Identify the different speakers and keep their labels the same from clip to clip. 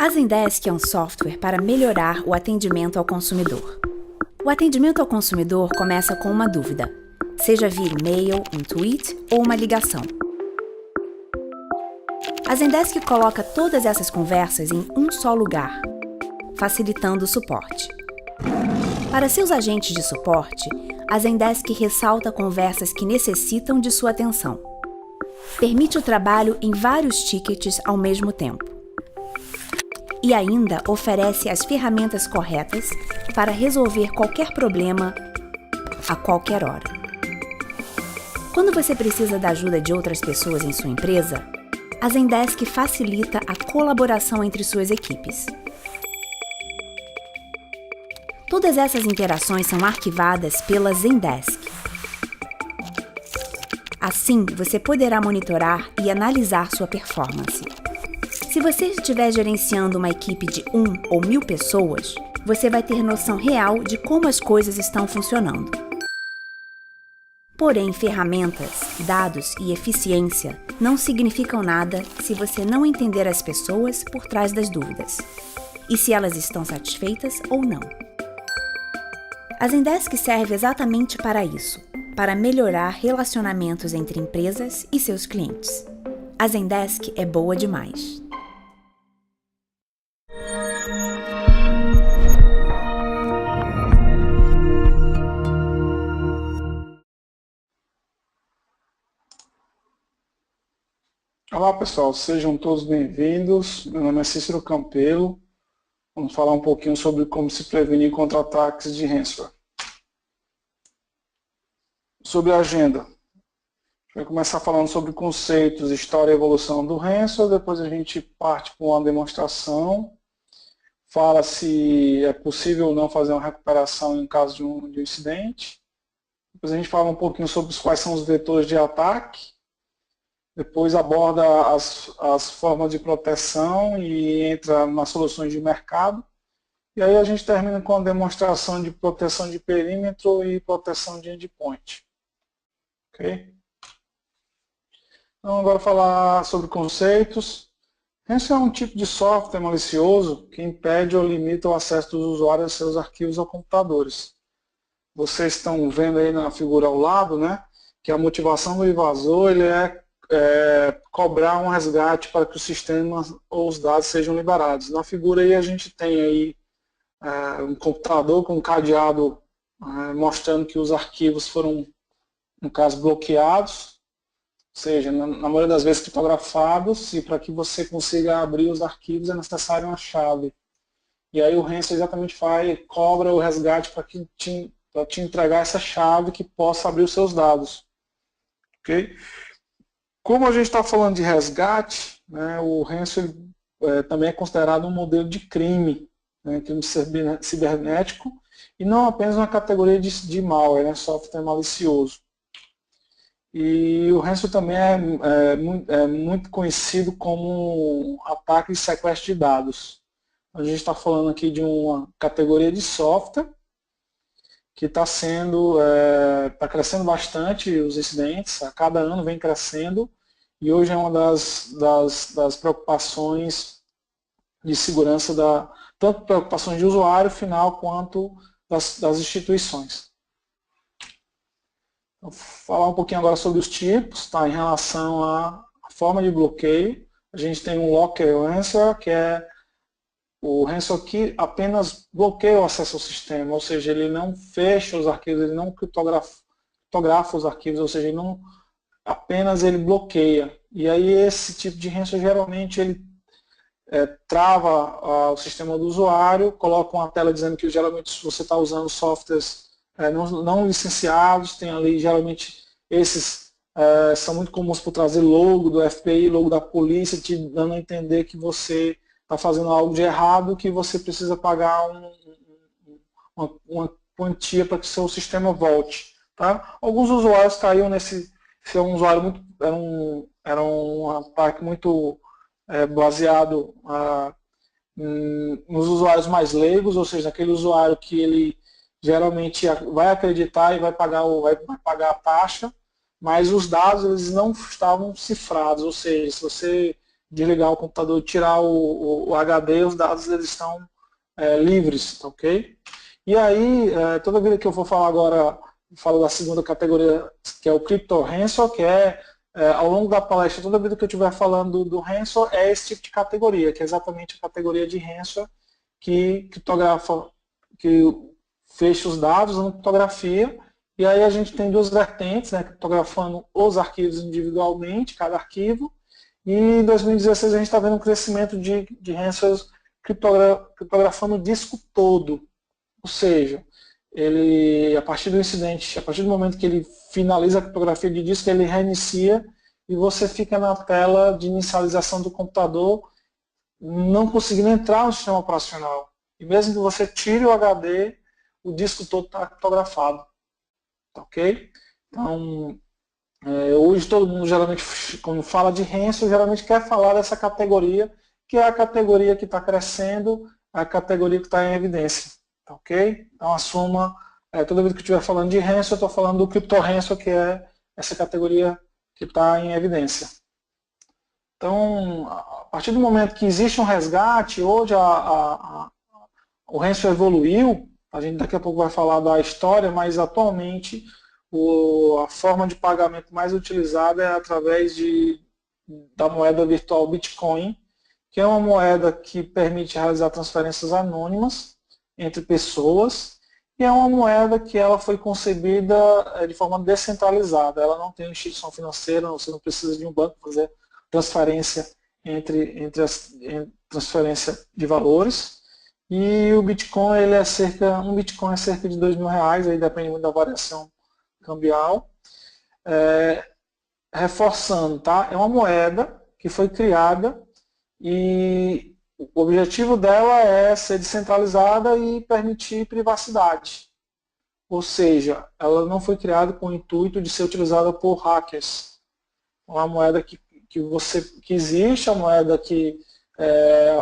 Speaker 1: A Zendesk é um software para melhorar o atendimento ao consumidor. O atendimento ao consumidor começa com uma dúvida, seja via e-mail, um tweet ou uma ligação. A Zendesk coloca todas essas conversas em um só lugar, facilitando o suporte. Para seus agentes de suporte, a Zendesk ressalta conversas que necessitam de sua atenção. Permite o trabalho em vários tickets ao mesmo tempo. E ainda oferece as ferramentas corretas para resolver qualquer problema a qualquer hora. Quando você precisa da ajuda de outras pessoas em sua empresa, a Zendesk facilita a colaboração entre suas equipes. Todas essas interações são arquivadas pela Zendesk. Assim, você poderá monitorar e analisar sua performance. Se você estiver gerenciando uma equipe de 1 ou 1000 pessoas, você vai ter noção real de como as coisas estão funcionando. Porém, ferramentas, dados e eficiência não significam nada se você não entender as pessoas por trás das dúvidas e se elas estão satisfeitas ou não. A Zendesk serve exatamente para isso, para melhorar relacionamentos entre empresas e seus clientes. A Zendesk é boa demais.
Speaker 2: Olá pessoal, sejam todos bem-vindos. Meu nome é Cícero Campelo. Vamos falar um pouquinho sobre como se prevenir contra ataques de ransomware. Sobre a agenda, a gente vai começar falando sobre conceitos, história e evolução do ransomware, depois a gente parte para uma demonstração, fala se é possível ou não fazer uma recuperação em caso de um incidente, depois a gente fala um pouquinho sobre quais são os vetores de ataque, depois aborda as formas de proteção e entra nas soluções de mercado. E aí a gente termina com a demonstração de proteção de perímetro e proteção de endpoint. Ok? Então agora falar sobre conceitos. Esse é um tipo de software malicioso que impede ou limita o acesso dos usuários a seus arquivos ou computadores. Vocês estão vendo aí na figura ao lado, né, que a motivação do invasor ele é cobrar um resgate para que o sistema ou os dados sejam liberados. Na figura aí a gente tem aí um computador com um cadeado mostrando que os arquivos foram, no caso, bloqueados, ou seja, na maioria das vezes criptografados, e para que você consiga abrir os arquivos é necessário uma chave. E aí o ransomware exatamente cobra o resgate para te entregar essa chave que possa abrir os seus dados. Ok? Como a gente está falando de resgate, né, o ransomware também é considerado um modelo de crime, né, crime cibernético, e não apenas uma categoria de malware, né, software malicioso. E o ransomware também é muito conhecido como um ataque de sequestro de dados. A gente está falando aqui de uma categoria de software que está crescendo bastante os incidentes, a cada ano vem crescendo, e hoje é uma das preocupações de segurança, tanto preocupações de usuário final quanto das instituições. Vou falar um pouquinho agora sobre os tipos, tá? Em relação à forma de bloqueio. A gente tem um Locker Ransomware, que é o ransomware que apenas bloqueia o acesso ao sistema, ou seja, ele não fecha os arquivos, ele não criptografa os arquivos, ou seja, apenas ele bloqueia. E aí esse tipo de ransomware geralmente ele trava o sistema do usuário, coloca uma tela dizendo que geralmente você está usando softwares não licenciados, tem ali geralmente esses são muito comuns por trazer logo do FBI, logo da polícia, te dando a entender que você está fazendo algo de errado, que você precisa pagar uma quantia para que o seu sistema volte. Tá? Alguns usuários caíram nesse usuário era um ataque muito baseado nos usuários mais leigos, ou seja, aquele usuário que ele geralmente vai acreditar e vai pagar a taxa, mas os dados eles não estavam cifrados, ou seja, se você desligar o computador e tirar o HD, os dados eles estão livres, tá ok? E aí, toda vida que eu for falar agora, falo da segunda categoria, que é o Crypto Ransom, que ao longo da palestra, toda vida que eu estiver falando do ransom, é esse tipo de categoria, que é exatamente a categoria de ransom que criptografa, que fecha os dados na criptografia, e aí a gente tem duas vertentes, né, criptografando os arquivos individualmente, cada arquivo, e em 2016 a gente está vendo um crescimento de ransoms criptografando o disco todo, ou seja, ele, a partir do incidente, a partir do momento que ele finaliza a criptografia de disco, ele reinicia e você fica na tela de inicialização do computador, não conseguindo entrar no sistema operacional. E mesmo que você tire o HD, o disco todo está criptografado. Tá ok? Então, hoje todo mundo geralmente, quando fala de ransom, geralmente quer falar dessa categoria, que é a categoria que está crescendo, a categoria que está em evidência. Tá ok? Então, assuma, toda vez que eu estiver falando de ransom, eu estou falando do CryptoRansom, que é essa categoria que está em evidência. Então, a partir do momento que existe um resgate, hoje o ransom evoluiu, a gente daqui a pouco vai falar da história, mas atualmente a forma de pagamento mais utilizada é através da moeda virtual Bitcoin, que é uma moeda que permite realizar transferências anônimas entre pessoas, e é uma moeda que ela foi concebida de forma descentralizada. Ela não tem instituição financeira, você não precisa de um banco para fazer transferência transferência de valores. E o Bitcoin, um Bitcoin é cerca de R$ 2.000, aí depende muito da variação cambial. Reforçando, tá? É uma moeda que foi criada e o objetivo dela é ser descentralizada e permitir privacidade. Ou seja, ela não foi criada com o intuito de ser utilizada por hackers. É uma moeda que existe, a moeda que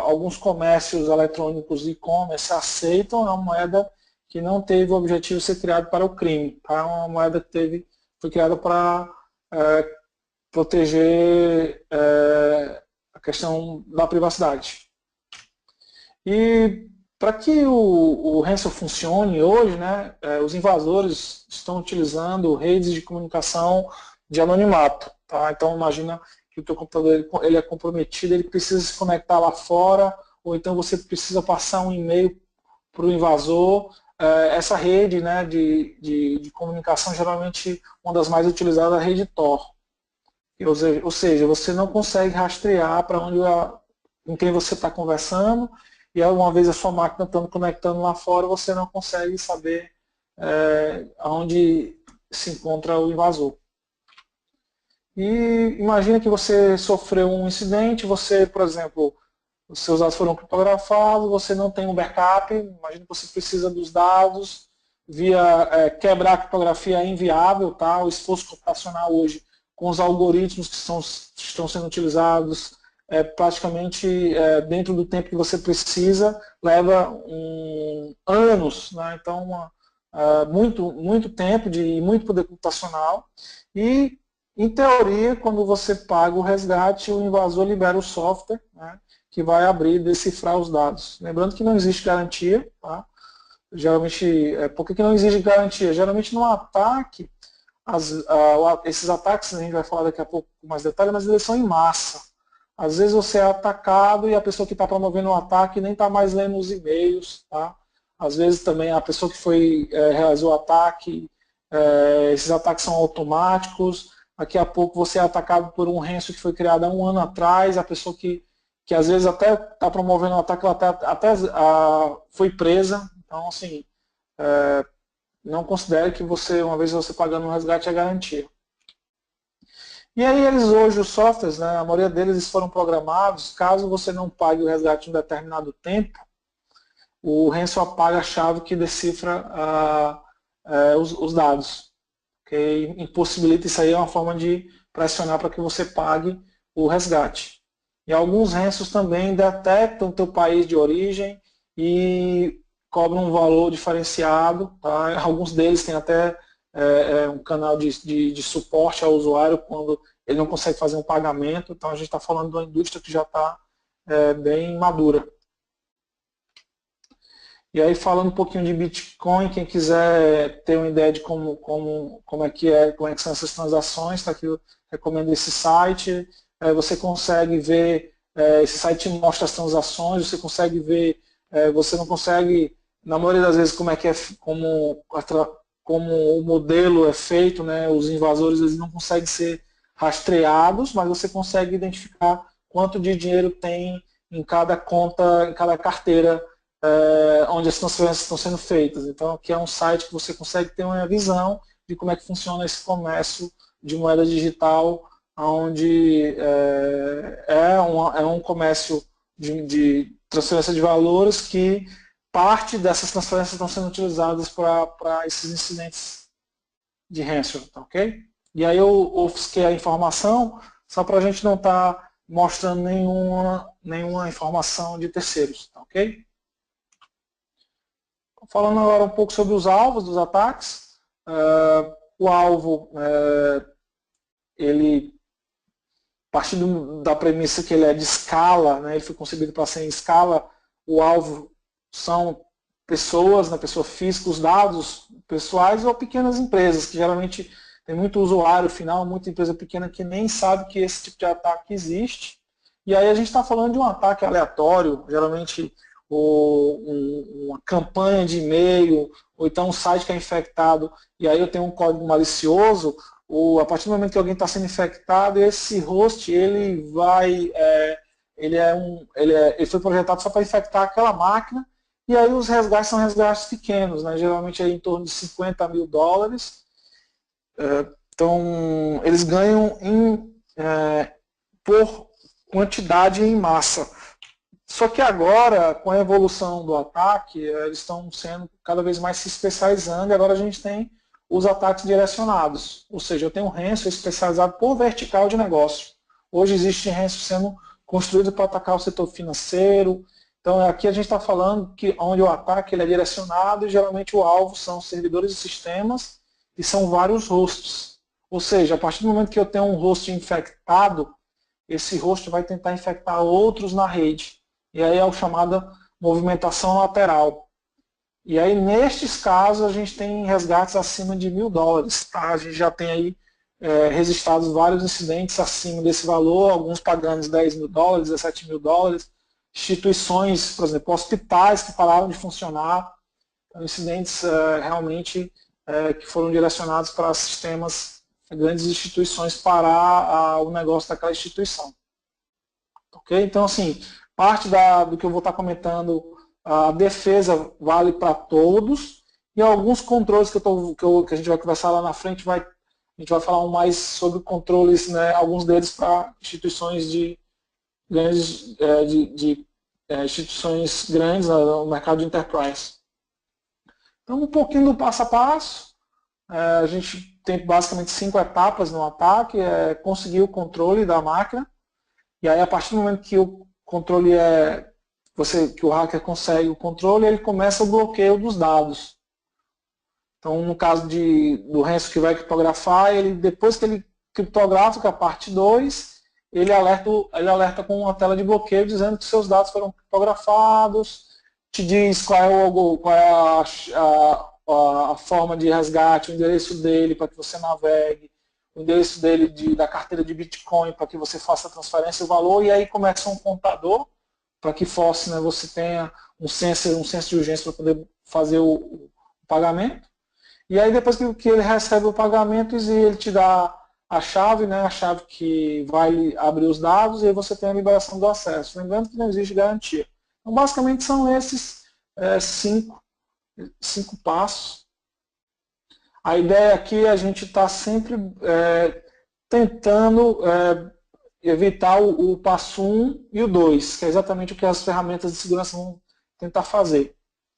Speaker 2: alguns comércios eletrônicos e e-commerce aceitam, é uma moeda que não teve o objetivo de ser criada para o crime. Tá? É uma moeda que foi criada para proteger a questão da privacidade. E para que o ransom funcione hoje, né, os invasores estão utilizando redes de comunicação de anonimato. Tá? Então imagina que o teu computador ele é comprometido, ele precisa se conectar lá fora, ou então você precisa passar um e-mail para o invasor. Essa rede, né, de comunicação, geralmente uma das mais utilizadas é a rede Tor. Ou seja, você não consegue rastrear para com quem você está conversando, e uma vez a sua máquina estando conectando lá fora, você não consegue saber aonde se encontra o invasor. E imagina que você sofreu um incidente, você, por exemplo, os seus dados foram criptografados, você não tem um backup, imagina que você precisa dos dados, quebrar a criptografia é inviável, tá? O esforço computacional hoje, com os algoritmos que estão sendo utilizados, praticamente dentro do tempo que você precisa, leva anos, né? Então muito tempo e muito poder computacional. E em teoria, quando você paga o resgate, o invasor libera o software, né, que vai abrir e decifrar os dados. Lembrando que não existe garantia. Tá? Geralmente, por que não existe garantia? Geralmente no ataque, esses ataques, a gente vai falar daqui a pouco com mais detalhes, mas eles são em massa. Às vezes você é atacado e a pessoa que está promovendo o ataque nem está mais lendo os e-mails. Tá? Às vezes também a pessoa que realizou o ataque, esses ataques são automáticos. Daqui a pouco você é atacado por um ransom que foi criado há um ano atrás, a pessoa que às vezes até está promovendo o ataque, ela até foi presa. Então, assim, não considere que uma vez você pagando um resgate, é garantia. E aí hoje, os softwares, né, a maioria deles foram programados, caso você não pague o resgate em um determinado tempo, o ransom apaga a chave que decifra os dados. Okay? Impossibilita, isso aí é uma forma de pressionar para que você pague o resgate. E alguns ransoms também detectam o teu país de origem e cobram um valor diferenciado. Tá? Alguns deles têm até um canal de suporte ao usuário quando ele não consegue fazer um pagamento, então a gente está falando de uma indústria que já está bem madura. E aí falando um pouquinho de Bitcoin, quem quiser ter uma ideia de como é que são essas transações, tá aqui, eu recomendo esse site. Você consegue ver, esse site mostra as transações, você consegue ver, você não consegue, na maioria das vezes, como o modelo é feito, né, os invasores eles não conseguem ser rastreados, mas você consegue identificar quanto de dinheiro tem em cada conta, em cada carteira, onde as transferências estão sendo feitas. Então, aqui é um site que você consegue ter uma visão de como é que funciona esse comércio de moeda digital, onde é um comércio de transferência de valores que parte dessas transferências estão sendo utilizadas para esses incidentes de ransom, tá, ok? E aí eu ofusquei a informação só para a gente não estar mostrando nenhuma informação de terceiros, tá, ok? Falando agora um pouco sobre os alvos dos ataques. O alvo, ele, a partir da premissa que ele é de escala, né, ele foi concebido para ser em escala, o alvo são pessoas, né, pessoa física, os dados pessoais ou pequenas empresas, que geralmente tem muito usuário final, muita empresa pequena que nem sabe que esse tipo de ataque existe. E aí a gente está falando de um ataque aleatório, geralmente uma campanha de e-mail, ou então um site que é infectado, e aí eu tenho um código malicioso, a partir do momento que alguém está sendo infectado, esse host, ele foi projetado só para infectar aquela máquina, e aí os resgates são resgates pequenos, né? Geralmente é em torno de $50 mil. Então, eles ganham por quantidade em massa. Só que agora, com a evolução do ataque, eles estão sendo cada vez mais se especializando, e agora a gente tem os ataques direcionados. Ou seja, eu tenho um ransom especializado por vertical de negócio. Hoje existe ransom sendo construído para atacar o setor financeiro. Então aqui a gente está falando que onde o ataque ele é direcionado e geralmente o alvo são servidores e sistemas e são vários hosts. Ou seja, a partir do momento que eu tenho um host infectado, esse host vai tentar infectar outros na rede. E aí é a chamada movimentação lateral. E aí, nestes casos, a gente tem resgates acima de $1.000. Tá? A gente já tem aí registrados vários incidentes acima desse valor, alguns pagando $10 mil, $17 mil. Instituições, por exemplo, hospitais que pararam de funcionar. Então, incidentes realmente que foram direcionados para sistemas, grandes instituições, parar o negócio daquela instituição. Ok? Então, assim, parte do que eu vou estar comentando, a defesa vale para todos, e alguns controles que a gente vai conversar lá na frente, a gente vai falar mais sobre controles, né, alguns deles para instituições grandes, instituições grandes no mercado de enterprise. Então, um pouquinho do passo a passo. A gente tem basicamente 5 etapas no ataque, conseguir o controle da máquina, e aí a partir do momento que o controle que o hacker consegue o controle, ele começa o bloqueio dos dados. Então, no caso do ransom que vai criptografar, depois que ele criptografa, que é a parte 2, ele alerta com uma tela de bloqueio dizendo que seus dados foram criptografados, te diz qual é a forma de resgate, o endereço dele para que você navegue, o endereço dele da carteira de Bitcoin para que você faça a transferência, o valor, e aí começa um contador para que você tenha um senso de urgência para poder fazer o pagamento. E aí depois que ele recebe o pagamento, ele te dá a chave, né, a chave que vai abrir os dados, e aí você tem a liberação do acesso. Lembrando que não existe garantia. Então basicamente são esses 5 passos. A ideia aqui é a gente está sempre tentando evitar o passo 1 e o 2, que é exatamente o que as ferramentas de segurança vão tentar fazer.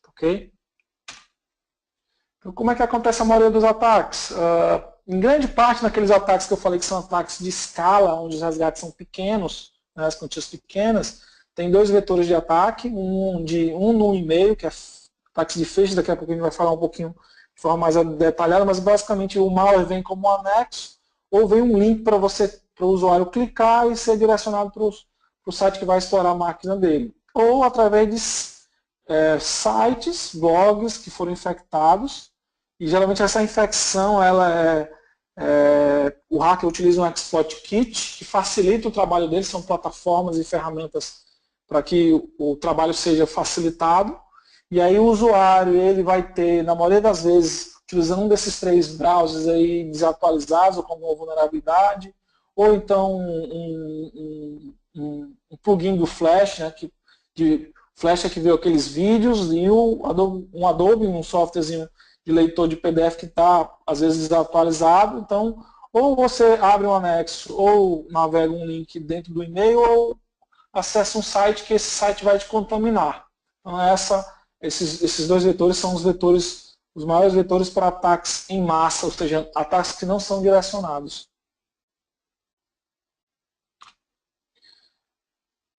Speaker 2: Ok? Então, como é que acontece a maioria dos ataques? Em grande parte daqueles ataques que eu falei que são ataques de escala, onde os resgates são pequenos, né, as quantias pequenas, tem 2 vetores de ataque, um no e-mail, que é ataque de phishing, daqui a pouco a gente vai falar um pouquinho de forma mais detalhada, mas basicamente o malware vem como um anexo, ou vem um link para o usuário clicar e ser direcionado para o site que vai explorar a máquina dele. Ou através de sites, blogs que foram infectados, e geralmente essa infecção, o hacker utiliza um exploit kit que facilita o trabalho dele, são plataformas e ferramentas para que o trabalho seja facilitado, e aí o usuário ele vai ter, na maioria das vezes, utilizando um desses 3 browsers aí desatualizados ou com uma vulnerabilidade, ou então um plugin do Flash, né, Flash é que viu aqueles vídeos, e um Adobe, um softwarezinho de leitor de PDF que está, às vezes, desatualizado. Então, ou você abre um anexo, ou navega um link dentro do e-mail, ou acessa um site que esse site vai te contaminar. Então, esses 2 vetores são os maiores vetores para ataques em massa, ou seja, ataques que não são direcionados.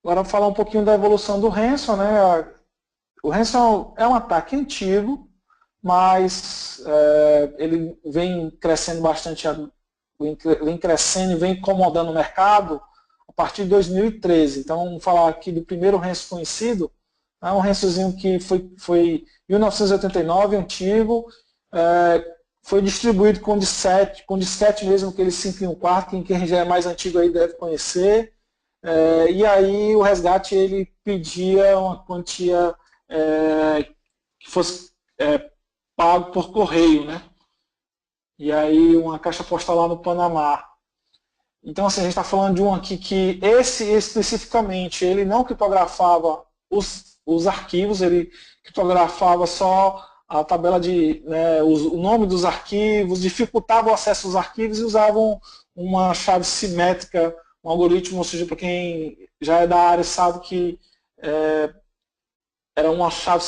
Speaker 2: Agora, vou falar um pouquinho da evolução do ransom, né? O ransom é um ataque antigo, mas ele vem crescendo bastante, vem crescendo e vem incomodando o mercado a partir de 2013. Então, vamos falar aqui do primeiro ransom conhecido, é um ransomzinho que foi em 1989, antigo, foi distribuído com disquete mesmo, aquele 5 em 1 quarto, quem já é mais antigo aí deve conhecer. E aí o resgate ele pedia uma quantia que fosse pago por correio, né? E aí uma caixa postal lá no Panamá. Então assim, a gente está falando de um aqui que esse especificamente ele não criptografava os arquivos, ele criptografava só a tabela o nome dos arquivos, dificultava o acesso aos arquivos e usavam uma chave simétrica, um algoritmo, ou seja, para quem já é da área sabe que era uma chave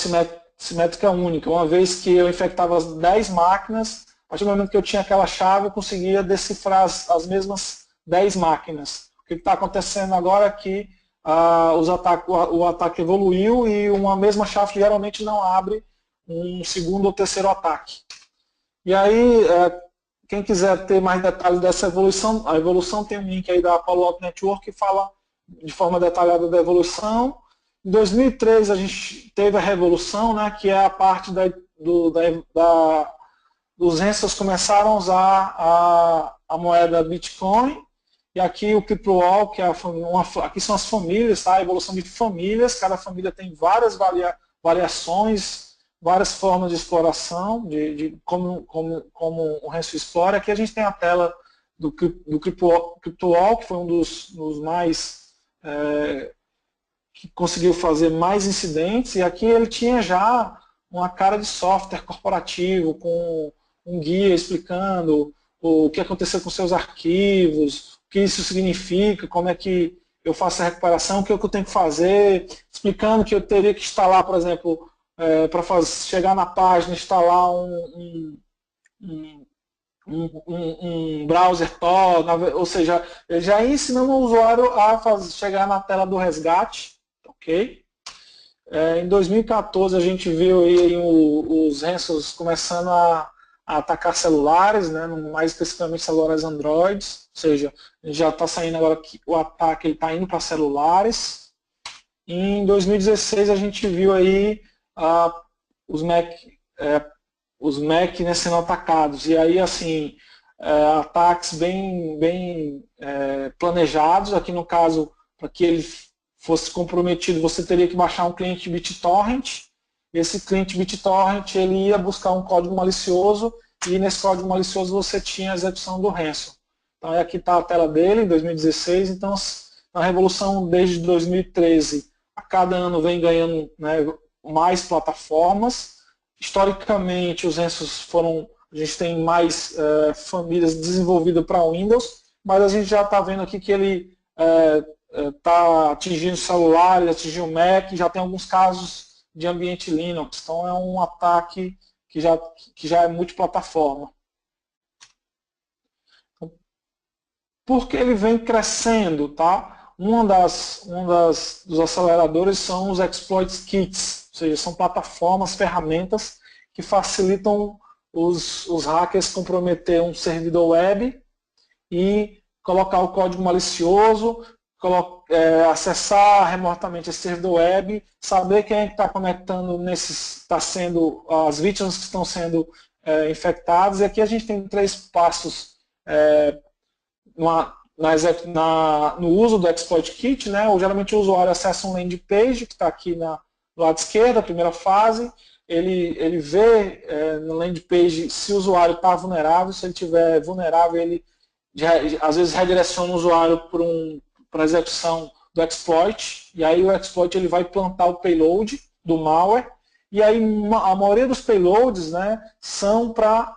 Speaker 2: simétrica única. Uma vez que eu infectava as 10 máquinas, a partir do momento que eu tinha aquela chave, eu conseguia decifrar as mesmas 10 máquinas. O que está acontecendo agora é que o ataque evoluiu e uma mesma chave geralmente não abre um segundo ou terceiro ataque. E aí, quem quiser ter mais detalhes dessa evolução, a evolução tem um link aí da Palo Alto Network que fala de forma detalhada da evolução. Em 2013 a gente teve a revolução, né, que é a parte dos ransoms começaram a usar a moeda Bitcoin, e aqui o CryptoWall, que aqui são as famílias, tá? A evolução de famílias, cada família tem várias variações, várias formas de exploração, de como o ransom explora. Aqui a gente tem a tela do CryptoWall, que foi um dos mais que conseguiu fazer mais incidentes, e aqui ele tinha já uma cara de software corporativo, com um guia explicando o que aconteceu com seus arquivos, o que isso significa, como é que eu faço a recuperação, o que eu tenho que fazer, explicando que eu teria que instalar, por exemplo, para chegar na página, instalar um browser Tor, ou seja, ele já ensinando o usuário a chegar na tela do resgate. Okay? Em 2014 a gente viu aí os ransoms começando a atacar celulares, né, mais especificamente celulares Android, ou seja, já está saindo agora que o ataque está indo para celulares. Em 2016 a gente viu aí os Mac né, sendo atacados, e aí assim, ataques bem planejados. Aqui no caso, para que ele fosse comprometido, você teria que baixar um cliente BitTorrent. Esse cliente BitTorrent ele ia buscar um código malicioso, e nesse código malicioso você tinha a execução do ransom. Então aqui está a tela dele, em 2016. Então a revolução desde 2013, a cada ano vem ganhando, né, mais plataformas. Historicamente os ransoms a gente tem mais famílias desenvolvidas para Windows, mas a gente já está vendo aqui que ele está atingindo celulares, atingindo Mac, já tem alguns casos de ambiente Linux. Então é um ataque que já é multiplataforma. Por que ele vem crescendo? Tá? Dos aceleradores são os exploit kits, ou seja, são plataformas, ferramentas que facilitam os hackers comprometer um servidor web e colocar o código malicioso, acessar remotamente esse servidor web, saber quem é que está conectando as vítimas que estão sendo infectadas. E aqui a gente tem 3 passos no uso do Exploit Kit, né? Geralmente o usuário acessa um landing page, que está aqui no lado esquerdo, a primeira fase. Ele vê no landing page se o usuário está vulnerável. Se ele estiver vulnerável, ele às vezes redireciona o usuário para a execução do exploit, e aí o exploit ele vai plantar o payload do malware, e aí a maioria dos payloads, né, são para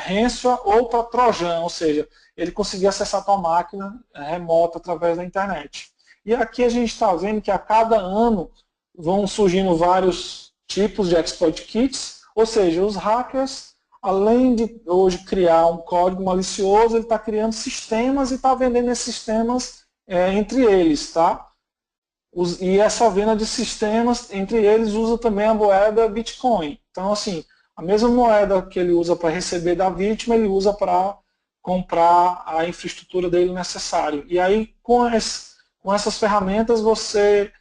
Speaker 2: ransomware ou para trojan, ou seja, ele conseguir acessar a tua máquina remota através da internet. E aqui a gente está vendo que a cada ano vão surgindo vários tipos de exploit kits, ou seja, os hackers, além de hoje criar um código malicioso, ele está criando sistemas e está vendendo esses sistemas entre eles, tá? E essa venda de sistemas entre eles usa também a moeda Bitcoin. Então, assim, a mesma moeda que ele usa para receber da vítima, ele usa para comprar a infraestrutura dele necessário. E aí, com essas ferramentas, você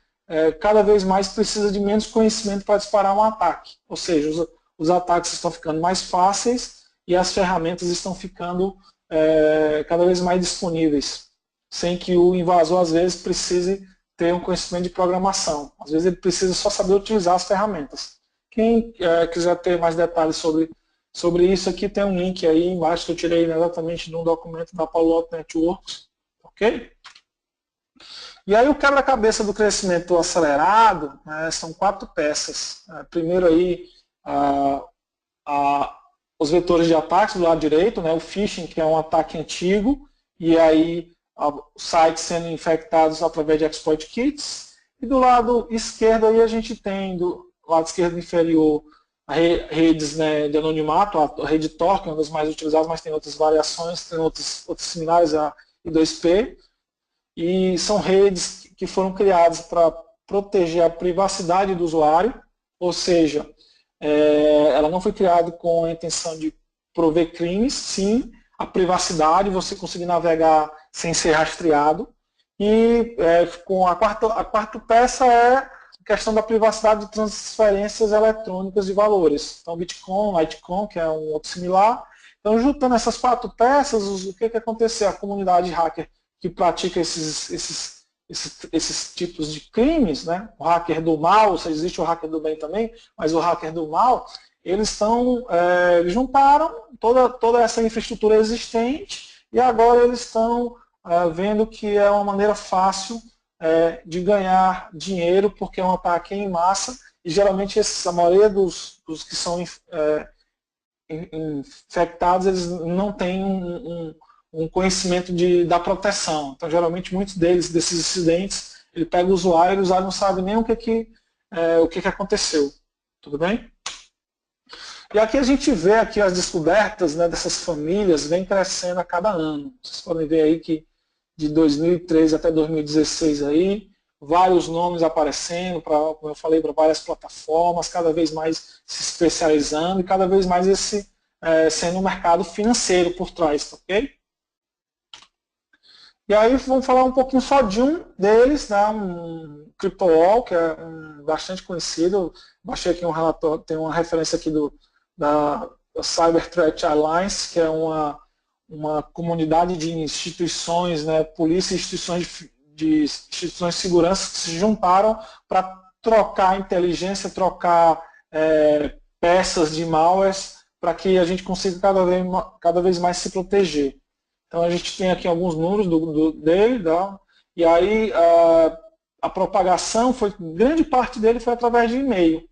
Speaker 2: cada vez mais precisa de menos conhecimento para disparar um ataque. Ou seja, os ataques estão ficando mais fáceis e as ferramentas estão ficando cada vez mais disponíveis, sem que o invasor, às vezes, precise ter um conhecimento de programação. Às vezes ele precisa só saber utilizar as ferramentas. Quem quiser ter mais detalhes sobre isso, aqui tem um link aí embaixo que eu tirei exatamente de um documento da Palo Alto Networks. Ok? E aí o quebra-cabeça do crescimento acelerado, são 4 peças. Primeiro aí, os vetores de ataques do lado direito, né, o phishing, que é um ataque antigo, e aí sites sendo infectados através de exploit kits. E do lado esquerdo aí a gente tem, do lado esquerdo inferior, redes, né, de anonimato, a rede Tor, que é uma das mais utilizadas, mas tem outras variações, tem outros similares a I2P. E são redes que foram criadas para proteger a privacidade do usuário, ou seja, ela não foi criada com a intenção de prover crimes, sim a privacidade, você conseguir navegar sem ser rastreado. E com a quarta peça é a questão da privacidade de transferências eletrônicas de valores. Então, Bitcoin, Litecoin, que é um outro similar. Então, juntando essas 4 peças, o que aconteceu? A comunidade hacker que pratica esses tipos de crimes, né? O hacker do mal, ou seja, existe o hacker do bem também, mas o hacker do mal, eles juntaram toda essa infraestrutura existente e agora eles estão vendo que é uma maneira fácil de ganhar dinheiro, porque é um ataque em massa e geralmente a maioria dos que são infectados, eles não têm um conhecimento da proteção. Então, geralmente, muitos desses incidentes, ele pega o usuário não sabe nem o que aconteceu. Tudo bem? E aqui a gente vê aqui as descobertas, né, dessas famílias vem crescendo a cada ano. Vocês podem ver aí que de 2013 até 2016 aí, vários nomes aparecendo, como eu falei, para várias plataformas, cada vez mais se especializando e cada vez mais sendo um mercado financeiro por trás, ok? E aí vamos falar um pouquinho só de um deles, né, um CryptoWall, que é bastante conhecido. Baixei aqui um relatório, tem uma referência aqui da Cyber Threat Alliance, que é uma comunidade de instituições, né, polícia e instituições de segurança que se juntaram para trocar inteligência, trocar peças de malwares para que a gente consiga cada vez mais se proteger. Então a gente tem aqui alguns números dele, e aí a propagação grande parte dele foi através de e-mail,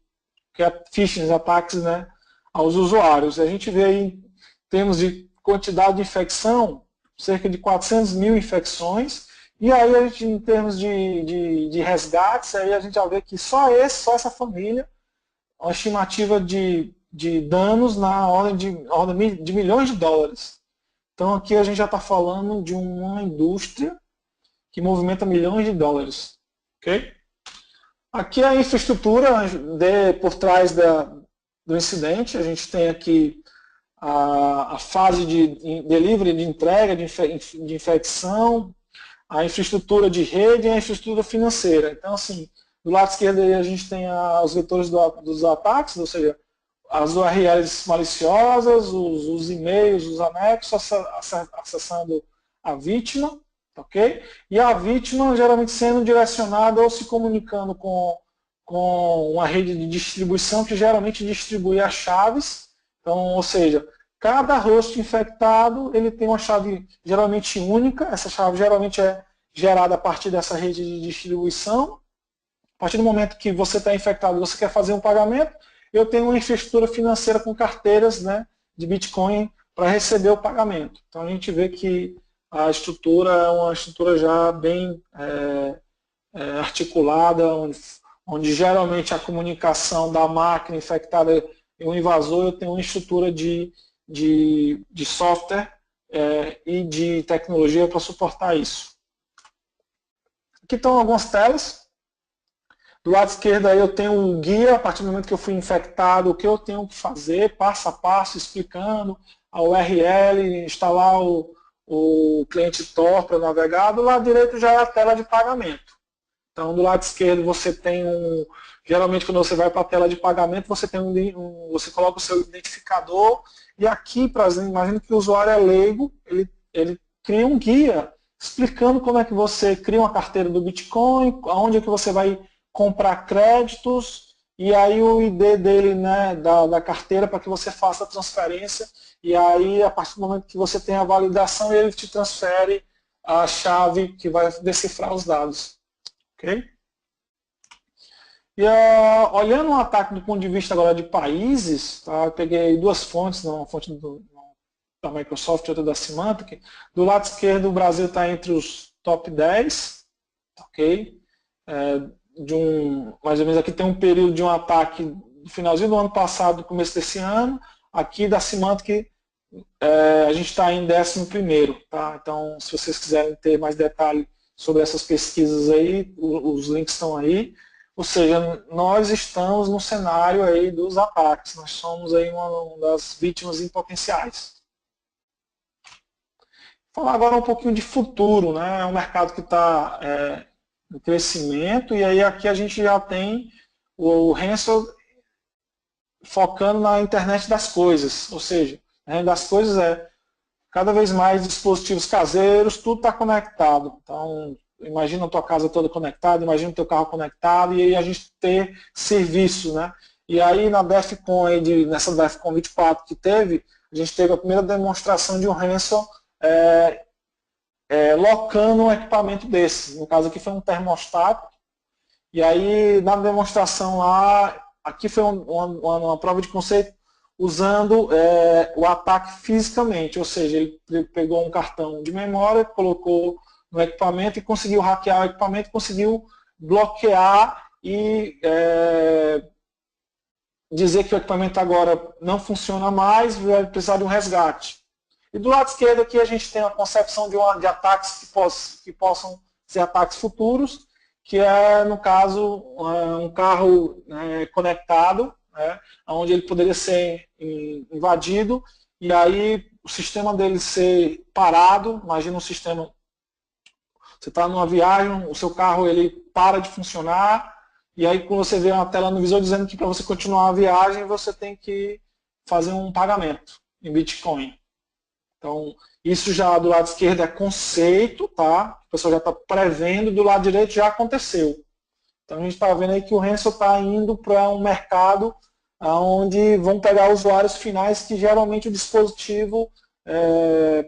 Speaker 2: que é phishing, ataques, né, aos usuários. A gente vê aí, em termos de quantidade de infecção, cerca de 400 mil infecções, e aí a gente, em termos de resgates, aí a gente já vê que só essa família, uma estimativa de danos na ordem de milhões de dólares. Então aqui a gente já está falando de uma indústria que movimenta milhões de dólares. Okay? Aqui a infraestrutura por trás do incidente, a gente tem aqui a fase de delivery, de entrega, de infecção, a infraestrutura de rede e a infraestrutura financeira. Então, assim, do lado esquerdo aí a gente tem os vetores dos ataques, ou seja, as URLs maliciosas, os e-mails, os anexos acessando a vítima, ok? E a vítima geralmente sendo direcionada ou se comunicando com uma rede de distribuição que geralmente distribui as chaves. Então, ou seja, cada host infectado ele tem uma chave geralmente única. Essa chave geralmente é gerada a partir dessa rede de distribuição. A partir do momento que você está infectado, você quer fazer um pagamento, eu tenho uma infraestrutura financeira com carteiras, né, de Bitcoin para receber o pagamento. Então a gente vê que a estrutura é uma estrutura já bem articulada, onde geralmente a comunicação da máquina infectada e o invasor, eu tenho uma estrutura de software e de tecnologia para suportar isso. Aqui estão algumas telas. Do lado esquerdo aí eu tenho um guia, a partir do momento que eu fui infectado, o que eu tenho que fazer, passo a passo, explicando a URL, instalar o cliente Tor para navegar. Do lado direito já é a tela de pagamento. Então, do lado esquerdo você tem geralmente quando você vai para a tela de pagamento, você tem você coloca o seu identificador e aqui, imagina que o usuário é leigo, ele cria um guia explicando como é que você cria uma carteira do Bitcoin, aonde é que você vai comprar créditos e aí o ID dele, né, da carteira para que você faça a transferência e aí a partir do momento que você tem a validação ele te transfere a chave que vai decifrar os dados. Okay? E olhando o ataque do ponto de vista agora de países, tá, eu peguei duas fontes, uma fonte da Microsoft e outra da Symantec. Do lado esquerdo o Brasil está entre os top 10, ok? Mais ou menos aqui tem um período de um ataque no finalzinho do ano passado, começo desse ano. Aqui da Symantec a gente está em 11º, tá? Então se vocês quiserem ter mais detalhe sobre essas pesquisas aí, os links estão aí. Ou seja, nós estamos no cenário aí dos ataques, nós somos aí uma das vítimas em potenciais. Vou falar agora um pouquinho de futuro, né? É um mercado que está em crescimento e aí aqui a gente já tem o Hansel focando na internet das coisas, ou seja, a internet das coisas cada vez mais dispositivos caseiros, tudo está conectado. Então, imagina a tua casa toda conectada, imagina o teu carro conectado, e aí a gente ter serviços, né? E aí na DEFCON, nessa DEFCON 24 que teve, a gente teve a primeira demonstração de um Hansel locando um equipamento desse. No caso aqui foi um termostato, e aí na demonstração lá, aqui foi uma prova de conceito, usando o ataque fisicamente, ou seja, ele pegou um cartão de memória, colocou no equipamento e conseguiu hackear o equipamento, conseguiu bloquear e dizer que o equipamento agora não funciona mais, vai precisar de um resgate. E do lado esquerdo aqui a gente tem a concepção de ataques que possam ser ataques futuros, que é, no caso, um carro conectado, onde ele poderia ser invadido, e aí o sistema dele ser parado, imagina um sistema, você está numa viagem, o seu carro ele para de funcionar, e aí quando você vê uma tela no visor dizendo que para você continuar a viagem, você tem que fazer um pagamento em Bitcoin. Então, isso já do lado esquerdo é conceito, tá? O pessoal já está prevendo, do lado direito já aconteceu. Então a gente está vendo aí que o Hansel está indo para um mercado onde vão pegar usuários finais que geralmente o dispositivo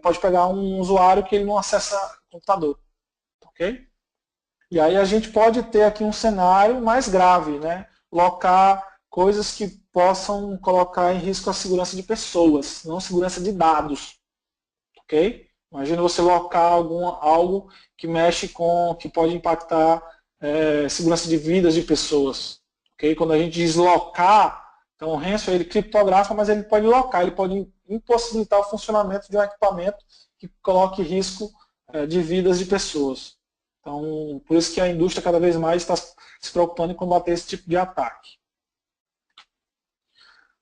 Speaker 2: pode pegar um usuário que ele não acessa o computador. Ok? E aí a gente pode ter aqui um cenário mais grave, né? Locar coisas que possam colocar em risco a segurança de pessoas, não a segurança de dados. Ok? Imagina você locar algo que mexe que pode impactar segurança de vidas de pessoas. Okay? Quando a gente diz locar, então o Hansel ele criptografa, mas ele pode locar, ele pode impossibilitar o funcionamento de um equipamento que coloque risco de vidas de pessoas. Então, por isso que a indústria cada vez mais está se preocupando em combater esse tipo de ataque.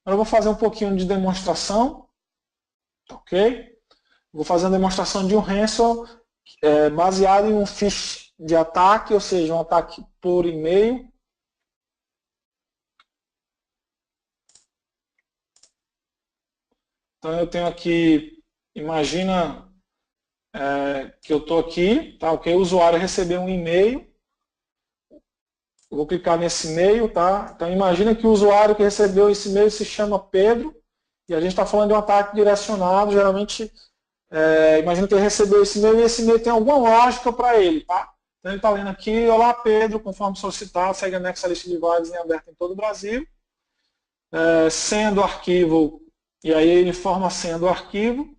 Speaker 2: Agora eu vou fazer um pouquinho de demonstração. ok? Vou fazer uma demonstração de um ransom baseado em um phishing de ataque, ou seja, um ataque por e-mail. Então eu tenho aqui, imagina que eu estou aqui, tá, ok? O usuário recebeu um e-mail. Eu vou clicar nesse e-mail, tá? Então imagina que o usuário que recebeu esse e-mail se chama Pedro, e a gente está falando de um ataque direcionado, geralmente, imagina que ele recebeu esse e-mail e esse e-mail tem alguma lógica para ele, tá? Então ele está lendo aqui, olá Pedro, conforme solicitado, segue anexo a lista de vagas em aberto em todo o Brasil, senha do arquivo, e aí ele informa a senha do arquivo,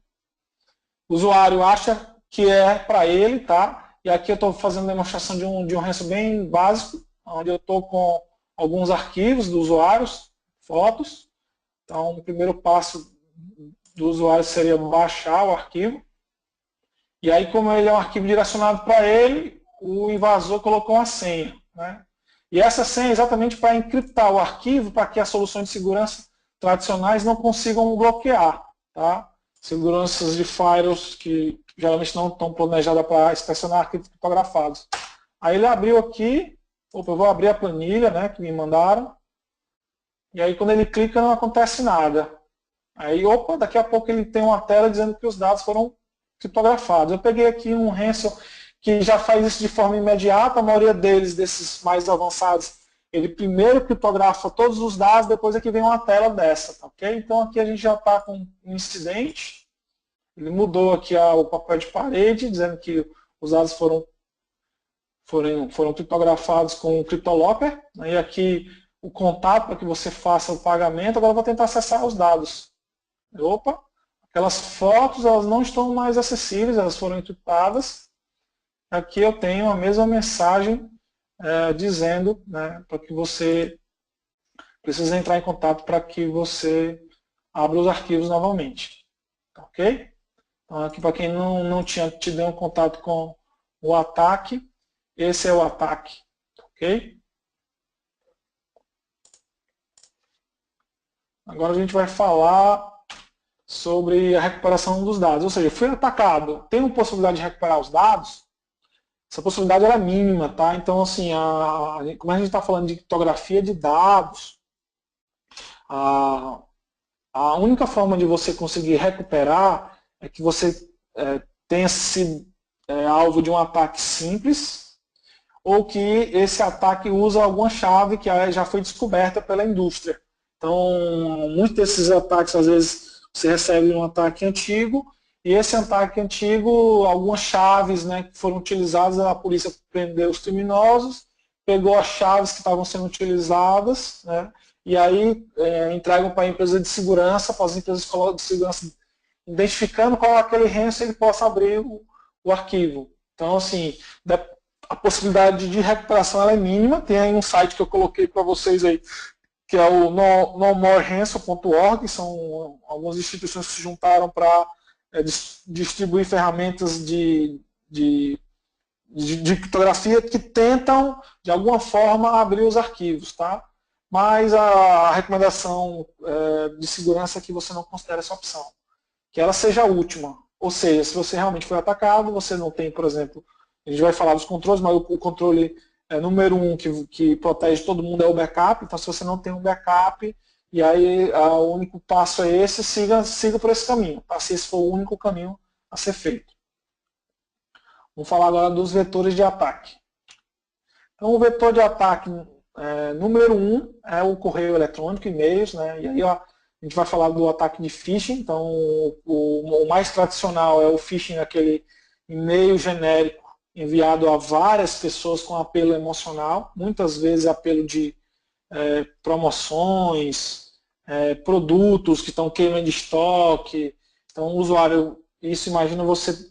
Speaker 2: o usuário acha que é para ele, tá? E aqui eu estou fazendo demonstração de um ransom bem básico, onde eu estou com alguns arquivos dos usuários, fotos. Então, o primeiro passo do usuário seria baixar o arquivo. E aí, como ele é um arquivo direcionado para ele, o invasor colocou uma senha, né? E essa senha é exatamente para encriptar o arquivo para que as soluções de segurança tradicionais não consigam bloquear, tá? Seguranças de firewalls que geralmente não estão planejadas para inspecionar arquivos criptografados. Aí ele abriu aqui, eu vou abrir a planilha, né, que me mandaram, e aí quando ele clica não acontece nada. Aí, opa, daqui a pouco ele tem uma tela dizendo que os dados foram criptografados. Eu peguei aqui um ransom que já faz isso de forma imediata, a maioria deles, desses mais avançados, ele primeiro criptografa todos os dados, depois é que vem uma tela dessa, tá, ok? Então aqui a gente já está com um incidente, ele mudou aqui o papel de parede, dizendo que os dados foram criptografados com o CryptoLocker, né? E aqui o contato para que você faça o pagamento, agora eu vou tentar acessar os dados. Opa, aquelas fotos elas não estão mais acessíveis, elas foram encriptadas. Aqui eu tenho a mesma mensagem dizendo, né, para que você precisa entrar em contato para que você abra os arquivos novamente. Ok? Então aqui para quem não tinha tido um contato com o ataque, esse é o ataque. Ok? Agora a gente vai falar sobre a recuperação dos dados. Ou seja, fui atacado, tenho possibilidade de recuperar os dados? Essa possibilidade era mínima, tá? Então, assim, como a gente está falando de criptografia de dados, a única forma de você conseguir recuperar é que você tenha sido alvo de um ataque simples, ou que esse ataque usa alguma chave que já foi descoberta pela indústria. Então, muitos desses ataques, às vezes, você recebe um ataque antigo, e esse ataque antigo, algumas chaves, né, que foram utilizadas, a polícia prendeu os criminosos, pegou as chaves que estavam sendo utilizadas, né, e aí entregam para a empresa de segurança, para as empresas de segurança, identificando qual é aquele ransom, ele possa abrir o arquivo. Então, assim, a possibilidade de recuperação é mínima. Tem aí um site que eu coloquei para vocês aí, que é o nomoreransom.org, são algumas instituições que se juntaram para distribuir ferramentas de criptografia que tentam, de alguma forma, abrir os arquivos, tá? Mas a recomendação de segurança é que você não considere essa opção, que ela seja a última. Ou seja, se você realmente foi atacado, você não tem, por exemplo, a gente vai falar dos controles, mas o controle número 1 que protege todo mundo é o backup. Então, se você não tem um backup, e aí o único passo é esse, siga por esse caminho, tá? Se esse for o único caminho a ser feito. Vamos falar agora dos vetores de ataque. Então, o vetor de ataque número 1 é o correio eletrônico, e-mails, né? E aí a gente vai falar do ataque de phishing. Então, o mais tradicional é o phishing, aquele e-mail genérico enviado a várias pessoas com apelo emocional, muitas vezes apelo de promoções, produtos que estão queimando de estoque. Então, o usuário, isso imagina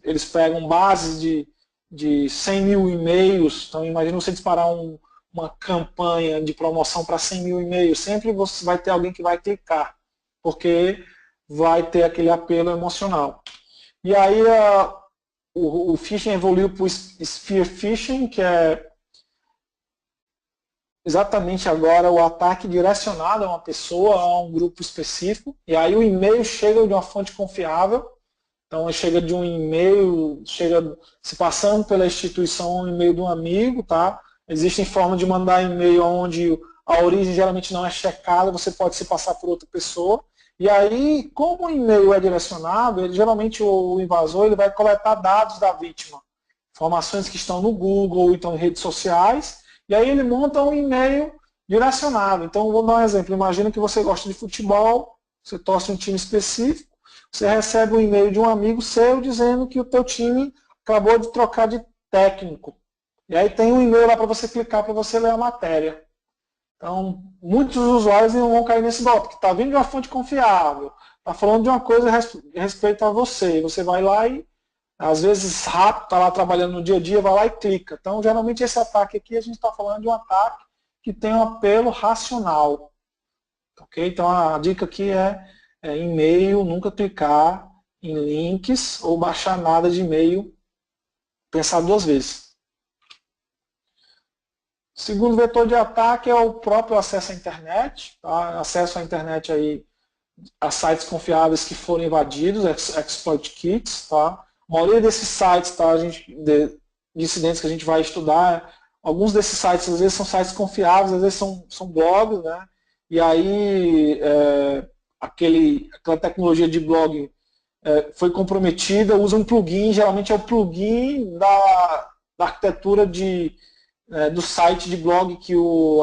Speaker 2: eles pegam bases de 100 mil e-mails, então imagina você disparar uma campanha de promoção para 100 mil e-mails, sempre você vai ter alguém que vai clicar, porque vai ter aquele apelo emocional. E aí o phishing evoluiu para o spear phishing, que é exatamente agora o ataque direcionado a uma pessoa, a um grupo específico, e aí o e-mail chega de uma fonte confiável, então chega de um e-mail, chega se passando pela instituição, um e-mail de um amigo, tá? Existem formas de mandar e-mail onde a origem geralmente não é checada, você pode se passar por outra pessoa, e aí, como o e-mail é direcionado, geralmente o invasor ele vai coletar dados da vítima, informações que estão no Google, então em redes sociais, e aí ele monta um e-mail direcionado. Então, vou dar um exemplo. Imagina que você gosta de futebol, você torce um time específico, você recebe um e-mail de um amigo seu dizendo que o teu time acabou de trocar de técnico. E aí tem um e-mail lá para você clicar para você ler a matéria. Então, muitos usuários não vão cair nesse golpe, porque está vindo de uma fonte confiável, está falando de uma coisa respeito a você. Você vai lá e, às vezes, rápido, está lá trabalhando no dia a dia, vai lá e clica. Então, geralmente, esse ataque aqui, a gente está falando de um ataque que tem um apelo racional. Ok? Então, a dica aqui é e-mail, nunca clicar em links ou baixar nada de e-mail, pensar duas vezes. O segundo vetor de ataque é o próprio acesso à internet, tá? Acesso à internet aí a sites confiáveis que foram invadidos, exploit kits, tá? A maioria desses sites, tá, de incidentes que a gente vai estudar, alguns desses sites às vezes são sites confiáveis, às vezes são blogs, né? E aí aquela tecnologia de blog foi comprometida, usa um plugin, geralmente é o plugin da arquitetura do site de blog que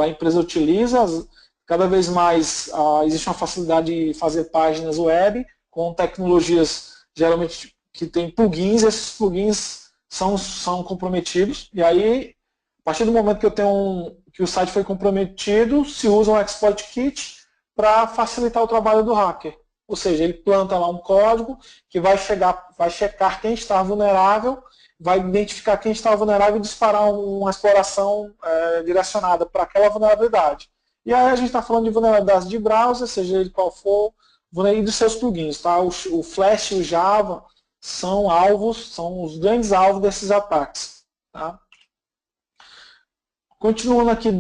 Speaker 2: a empresa utiliza. Cada vez mais existe uma facilidade de fazer páginas web com tecnologias geralmente que tem plugins, esses plugins são comprometidos, e aí, a partir do momento que eu tenho que o site foi comprometido, se usa um exploit kit para facilitar o trabalho do hacker. Ou seja, ele planta lá um código que vai checar quem está vulnerável, vai identificar quem está vulnerável e disparar uma exploração direcionada para aquela vulnerabilidade. E aí a gente está falando de vulnerabilidades de browser, seja ele qual for, e dos seus plugins. Tá? O Flash e o Java são os grandes alvos desses ataques. Tá? Continuando aqui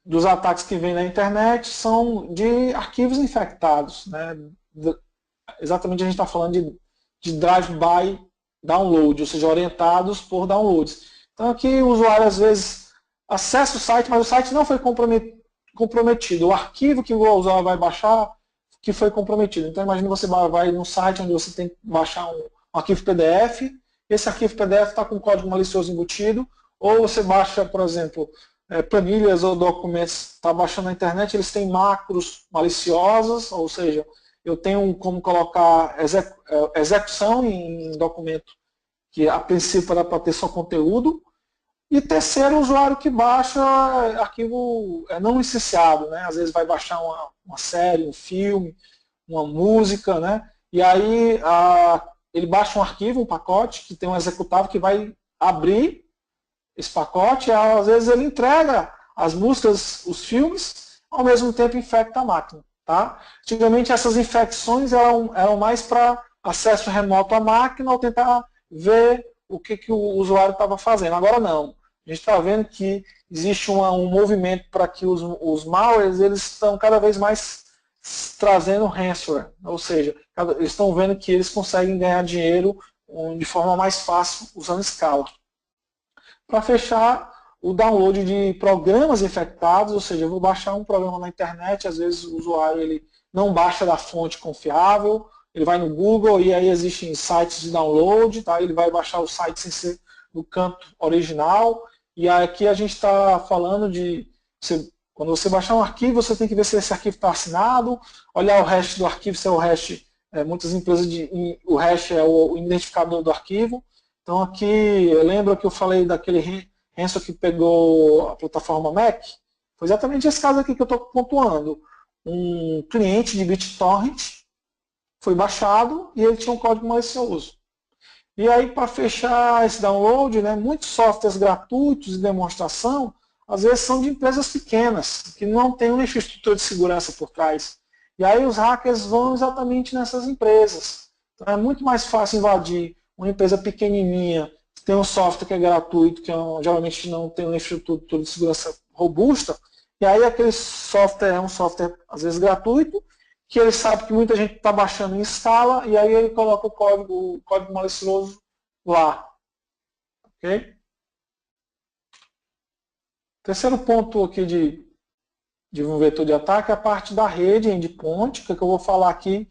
Speaker 2: dos ataques que vêm na internet, são de arquivos infectados. Né? Exatamente a gente está falando de drive-by download, ou seja, orientados por downloads. Então aqui o usuário às vezes acessa o site, mas o site não foi comprometido. O arquivo que o usuário vai baixar que foi comprometido. Então imagine você vai num site onde você tem que baixar um arquivo PDF, esse arquivo PDF está com código malicioso embutido, ou você baixa, por exemplo, planilhas ou documentos, está baixando na internet, eles têm macros maliciosas, ou seja, eu tenho como colocar execução em documento que a princípio era para ter só conteúdo. E terceiro, o usuário que baixa arquivo não licenciado, né? Às vezes vai baixar uma série, um filme, uma música, né? E aí ele baixa um arquivo, um pacote, que tem um executável que vai abrir esse pacote, e às vezes ele entrega as músicas, os filmes, ao mesmo tempo infecta a máquina. Tá? Antigamente essas infecções eram mais para acesso remoto à máquina ou tentar ver o que o usuário estava fazendo. Agora não. A gente está vendo que existe um movimento para que os malwares eles estão cada vez mais trazendo ransomware. Ou seja, eles estão vendo que eles conseguem ganhar dinheiro de forma mais fácil usando escala. Para fechar, o download de programas infectados, ou seja, eu vou baixar um programa na internet, às vezes o usuário ele não baixa da fonte confiável, ele vai no Google e aí existem sites de download, tá? Ele vai baixar o site sem ser no canto original, e aqui a gente está falando de, quando você baixar um arquivo, você tem que ver se esse arquivo está assinado, olhar o hash do arquivo, se é o hash, muitas empresas, o hash é o identificador do arquivo. Então aqui, lembra que eu falei daquele ransomware que pegou a plataforma Mac? Foi exatamente esse caso aqui que eu estou pontuando. Um cliente de BitTorrent foi baixado e ele tinha um código malicioso. E aí, para fechar esse download, né, muitos softwares gratuitos de demonstração, às vezes são de empresas pequenas, que não têm uma infraestrutura de segurança por trás. E aí os hackers vão exatamente nessas empresas. Então é muito mais fácil invadir uma empresa pequenininha, que tem um software que é gratuito, que geralmente não tem uma infraestrutura de segurança robusta, e aí aquele software é um software, às vezes, gratuito, que ele sabe que muita gente está baixando em escala, e aí ele coloca o código malicioso lá. Ok? Terceiro ponto aqui de um vetor de ataque é a parte da rede, endpoint, que eu vou falar aqui,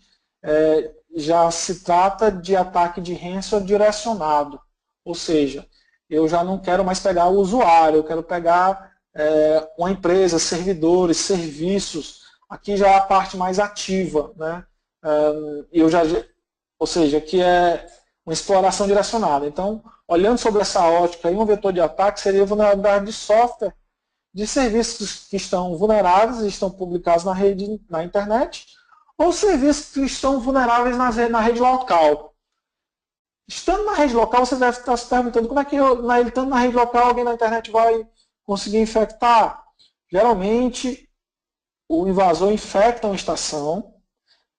Speaker 2: já se trata de ataque de ransomware direcionado. Ou seja, eu já não quero mais pegar o usuário, eu quero pegar uma empresa, servidores, serviços. Aqui já é a parte mais ativa, né? Ou seja, aqui é uma exploração direcionada. Então, olhando sobre essa ótica, um vetor de ataque seria a vulnerabilidade de software, de serviços que estão vulneráveis e estão publicados na rede, na internet, ou serviços que estão vulneráveis na rede local. Estando na rede local, você deve estar se perguntando como é que estando na rede local, alguém na internet vai conseguir infectar? Geralmente, o invasor infecta uma estação,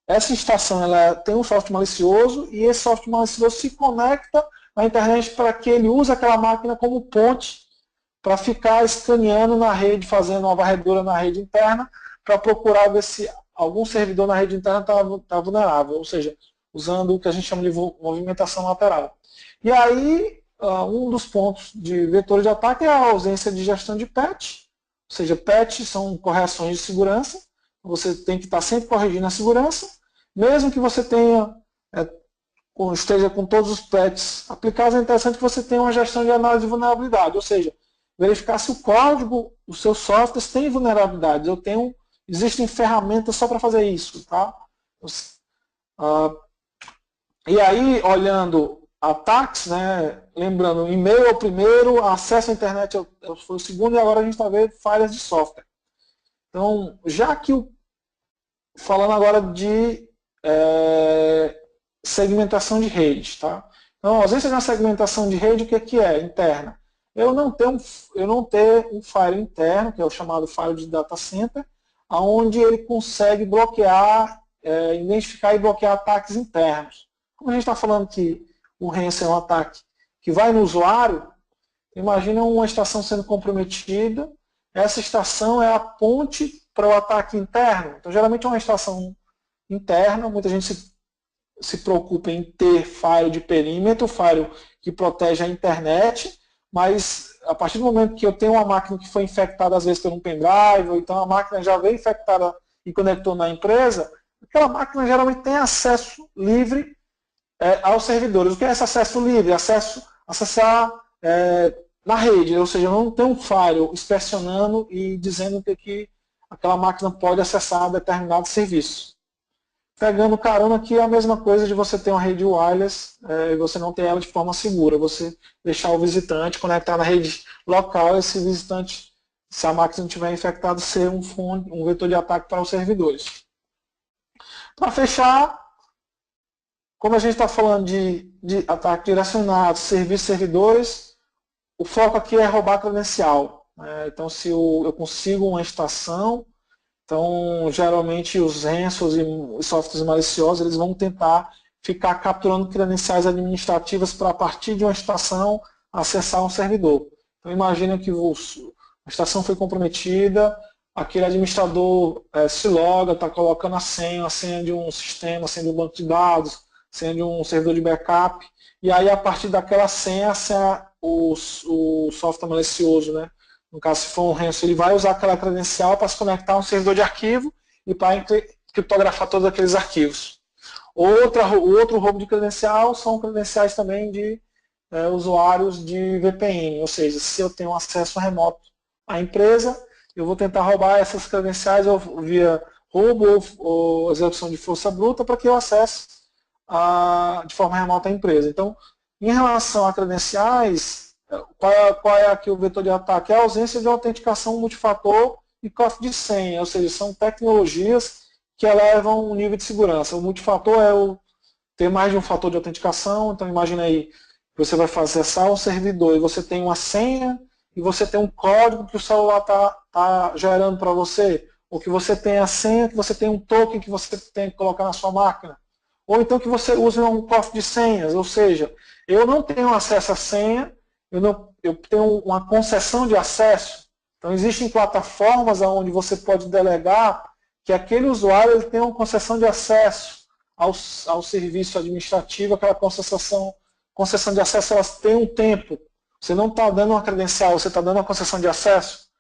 Speaker 2: essa estação ela tem um software malicioso e esse software malicioso se conecta na internet para que ele use aquela máquina como ponte para ficar escaneando na rede, fazendo uma varredura na rede interna para procurar ver se algum servidor na rede interna está vulnerável, ou seja, usando o que a gente chama de movimentação lateral. E aí, um dos pontos de vetores de ataque é a ausência de gestão de patch, ou seja, patch são correções de segurança, você tem que estar sempre corrigindo a segurança, mesmo que você esteja com todos os patches aplicados, é interessante que você tenha uma gestão de análise de vulnerabilidade, ou seja, verificar se o código, os seus softwares têm vulnerabilidades. Existem ferramentas só para fazer isso. Tá? E aí, olhando ataques, né, lembrando, e-mail é o primeiro, acesso à internet foi o segundo, e agora a gente está vendo falhas de software. Então, já que falando agora de segmentação de rede. Tá? Então, a ausência de uma segmentação de rede, o que é? Interna. Eu não ter um firewall interno, que é o chamado firewall de data center, onde ele consegue bloquear, identificar e bloquear ataques internos. Como a gente está falando que o ransomware é um ataque que vai no usuário, imagina uma estação sendo comprometida, essa estação é a ponte para o ataque interno. Então, geralmente é uma estação interna, muita gente se preocupa em ter firewall de perímetro, firewall que protege a internet, mas a partir do momento que eu tenho uma máquina que foi infectada às vezes por um pendrive, ou então a máquina já veio infectada e conectou na empresa, aquela máquina geralmente tem acesso livre aos servidores. O que é esse acesso livre? Acessar na rede, ou seja, não tem um firewall inspecionando e dizendo que aquela máquina pode acessar determinado serviço. Pegando carona aqui é a mesma coisa de você ter uma rede wireless e você não ter ela de forma segura. Você deixar o visitante conectar na rede local, esse visitante, se a máquina não estiver infectada, ser um vetor de ataque para os servidores. Para fechar, como a gente está falando de ataque direcionado, serviços servidores, o foco aqui é roubar credencial. Então, se eu consigo uma estação, então, geralmente, os ransomwares e os softwares maliciosos eles vão tentar ficar capturando credenciais administrativas para, a partir de uma estação, acessar um servidor. Então, imagina que a estação foi comprometida, aquele administrador se loga, está colocando a senha de um sistema, a senha de um banco de dados, a senha de um servidor de backup, e aí, a partir daquela senha, o software malicioso, né? No caso, se for um ransomware, ele vai usar aquela credencial para se conectar a um servidor de arquivo e para criptografar todos aqueles arquivos. O outro roubo de credencial são credenciais também de usuários de VPN, ou seja, se eu tenho acesso remoto à empresa, eu vou tentar roubar essas credenciais via roubo ou execução de força bruta para que eu acesse de forma remota a empresa. Então, em relação a credenciais, qual é aqui o vetor de ataque? É a ausência de autenticação multifator e cofre de senha, ou seja, são tecnologias que elevam o nível de segurança. O multifator é ter mais de um fator de autenticação, então imagina aí, você vai acessar um servidor e você tem uma senha e você tem um código que o celular está gerando para você, ou que você tem a senha, que você tem um token que você tem que colocar na sua máquina, ou então que você use um cofre de senhas, ou seja, eu não tenho acesso à senha, eu tenho uma concessão de acesso, Então, existem plataformas onde você pode delegar que aquele usuário ele tem uma concessão de acesso ao serviço administrativo, aquela concessão de acesso, elas têm um tempo. Você não está dando uma credencial, você está dando uma concessão de acesso.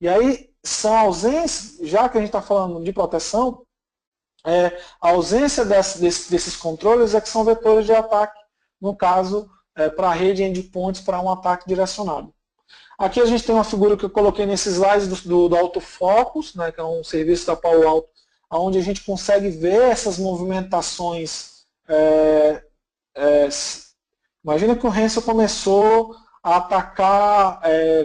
Speaker 2: E aí, são ausências, já que a gente está falando de proteção, a ausência desses controles é que são vetores de ataque, no caso, para a rede endpoints, para um ataque direcionado. Aqui a gente tem uma figura que eu coloquei nesse slide do AutoFocus, né, que é um serviço da Palo Alto, onde a gente consegue ver essas movimentações. Imagina que o Ransom começou a atacar,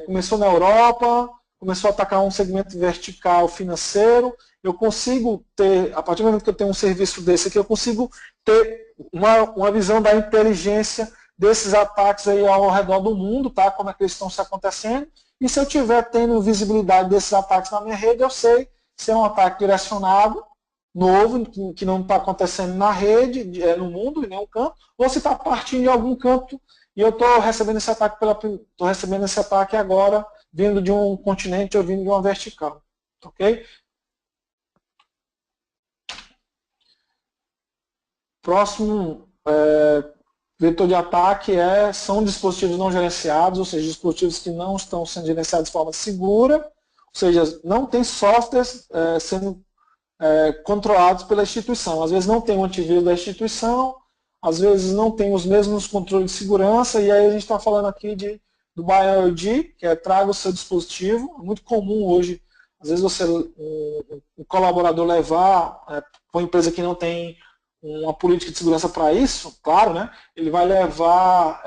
Speaker 2: começou na Europa, começou a atacar um segmento vertical financeiro. Eu consigo ter, a partir do momento que eu tenho um serviço desse aqui, eu consigo ter uma visão da inteligência desses ataques aí ao redor do mundo, tá? Como é que eles estão se acontecendo. E se eu estiver tendo visibilidade desses ataques na minha rede, eu sei se é um ataque direcionado, novo, que não está acontecendo na rede, no mundo, em nenhum canto, ou se está partindo de algum canto e eu estou recebendo esse ataque agora, vindo de um continente ou vindo de uma vertical. Ok? Próximo vetor de ataque são dispositivos não gerenciados, ou seja, dispositivos que não estão sendo gerenciados de forma segura, ou seja, não tem softwares sendo controlados pela instituição. Às vezes não tem o antivírus da instituição, às vezes não tem os mesmos controles de segurança, e aí a gente está falando aqui do BioID, que traga o seu dispositivo. É muito comum hoje, às vezes um colaborador levar para uma empresa que não tem uma política de segurança para isso, claro, né? Ele vai levar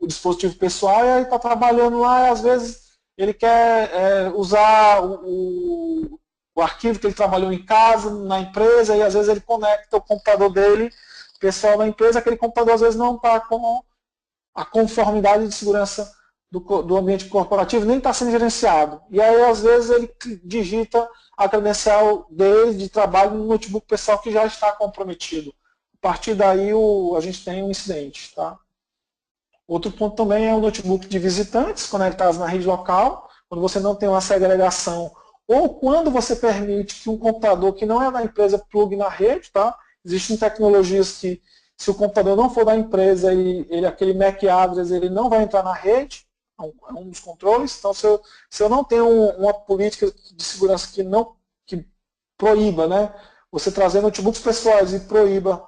Speaker 2: o dispositivo pessoal e aí está trabalhando lá e às vezes ele quer usar o arquivo que ele trabalhou em casa, na empresa, e às vezes ele conecta o computador dele, pessoal da empresa, aquele computador às vezes não está com a conformidade de segurança do ambiente corporativo, nem está sendo gerenciado. E aí às vezes ele digita a credencial dele de trabalho no notebook pessoal que já está comprometido. A partir daí a gente tem um incidente. Tá? Outro ponto também é o notebook de visitantes conectados na rede local, quando você não tem uma segregação, ou quando você permite que um computador que não é da empresa plugue na rede. Tá? Existem tecnologias que, se o computador não for da empresa, aquele MAC address ele não vai entrar na rede, é um dos controles. Então, se eu não tenho uma política de segurança que proíba, né, você trazer notebooks pessoais e proíba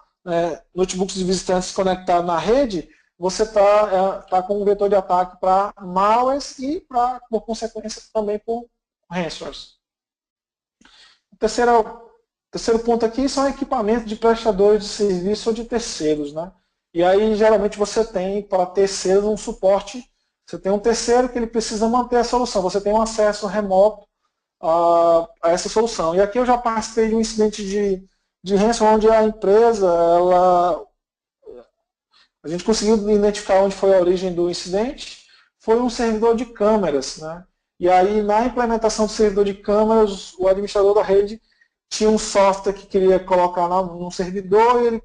Speaker 2: notebooks de visitantes conectados na rede, você tá com um vetor de ataque para malwares e, por consequência, também por ransomwares. O terceiro ponto aqui são equipamentos de prestadores de serviço ou de terceiros. Né? E aí, geralmente, você tem para terceiros um suporte. Você tem um terceiro que ele precisa manter a solução. Você tem um acesso remoto a essa solução. E aqui eu já participei de um incidente de ransomware onde a empresa, a gente conseguiu identificar onde foi a origem do incidente. Foi um servidor de câmeras. Né? E aí, na implementação do servidor de câmeras, o administrador da rede tinha um software que queria colocar no servidor e ele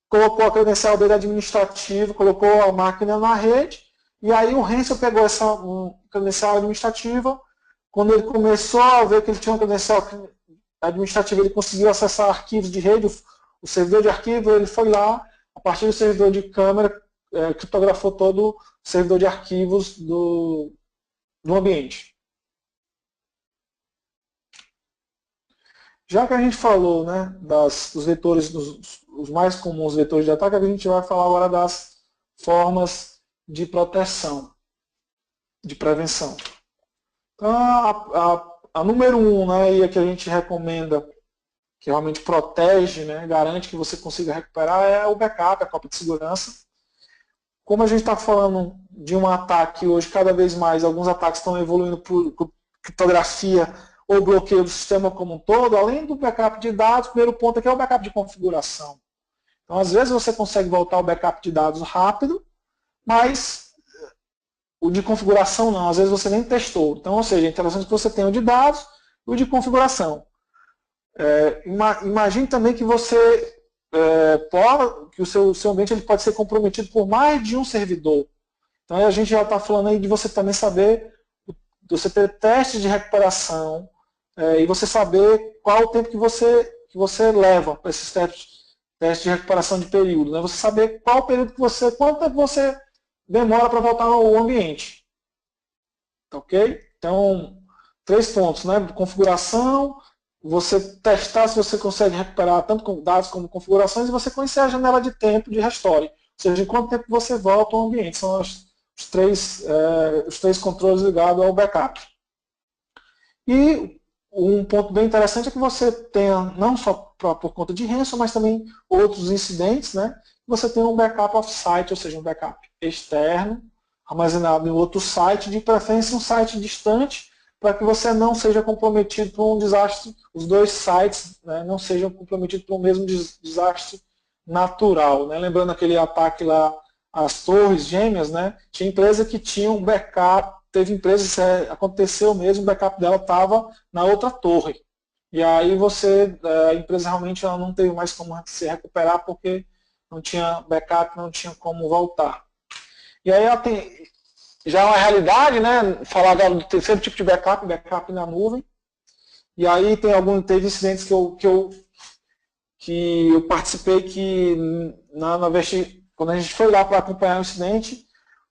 Speaker 2: colocou a credencial dele administrativo, colocou a máquina na rede. E aí o Ransom pegou essa credencial administrativa. Quando ele começou a ver que ele tinha uma credencial administrativa, ele conseguiu acessar arquivos de rede, o servidor de arquivo, ele foi lá, a partir do servidor de câmera, criptografou todo o servidor de arquivos do ambiente. Já que a gente falou, né, dos vetores, os mais comuns vetores de ataque, a gente vai falar agora das formas de proteção, de prevenção. Então, a número 1, né, e a que a gente recomenda, que realmente protege, né, garante que você consiga recuperar, é o backup, a cópia de segurança. Como a gente está falando de um ataque hoje, cada vez mais, alguns ataques estão evoluindo por criptografia ou bloqueio do sistema como um todo, além do backup de dados, o primeiro ponto aqui é o backup de configuração. Então, às vezes você consegue voltar ao backup de dados rápido, mas o de configuração não, às vezes você nem testou. Então, ou seja, é interessante que você tenha o de dados e o de configuração. Imagine também que que o seu ambiente ele pode ser comprometido por mais de um servidor. Então, a gente já está falando aí de você também saber você ter testes de recuperação e você saber qual o tempo que você leva para esses testes de recuperação de período. Né? Você saber qual o período quanto tempo você demora para voltar ao ambiente. Ok? Então, 3 pontos, né? Configuração, você testar se você consegue recuperar tanto dados como configurações, e você conhecer a janela de tempo de restore, ou seja, em quanto tempo você volta ao ambiente. São os três controles ligados ao backup. E um ponto bem interessante é que você tenha, não só por conta de ransom, mas também outros incidentes, né? Você tem um backup off-site, ou seja, um backup externo, armazenado em outro site, de preferência um site distante, para que você não seja comprometido por um desastre, os dois sites, né, não sejam comprometidos por um mesmo desastre natural. Né? Lembrando aquele ataque lá às torres gêmeas, né? Tinha empresa que tinha um backup, teve empresa que aconteceu mesmo, o backup dela estava na outra torre. E aí a empresa realmente ela não teve mais como se recuperar porque não tinha backup, não tinha como voltar. E aí ela tem já uma realidade, né? Falar agora do terceiro tipo de backup na nuvem. E aí teve incidentes que eu participei que quando a gente foi lá para acompanhar o incidente,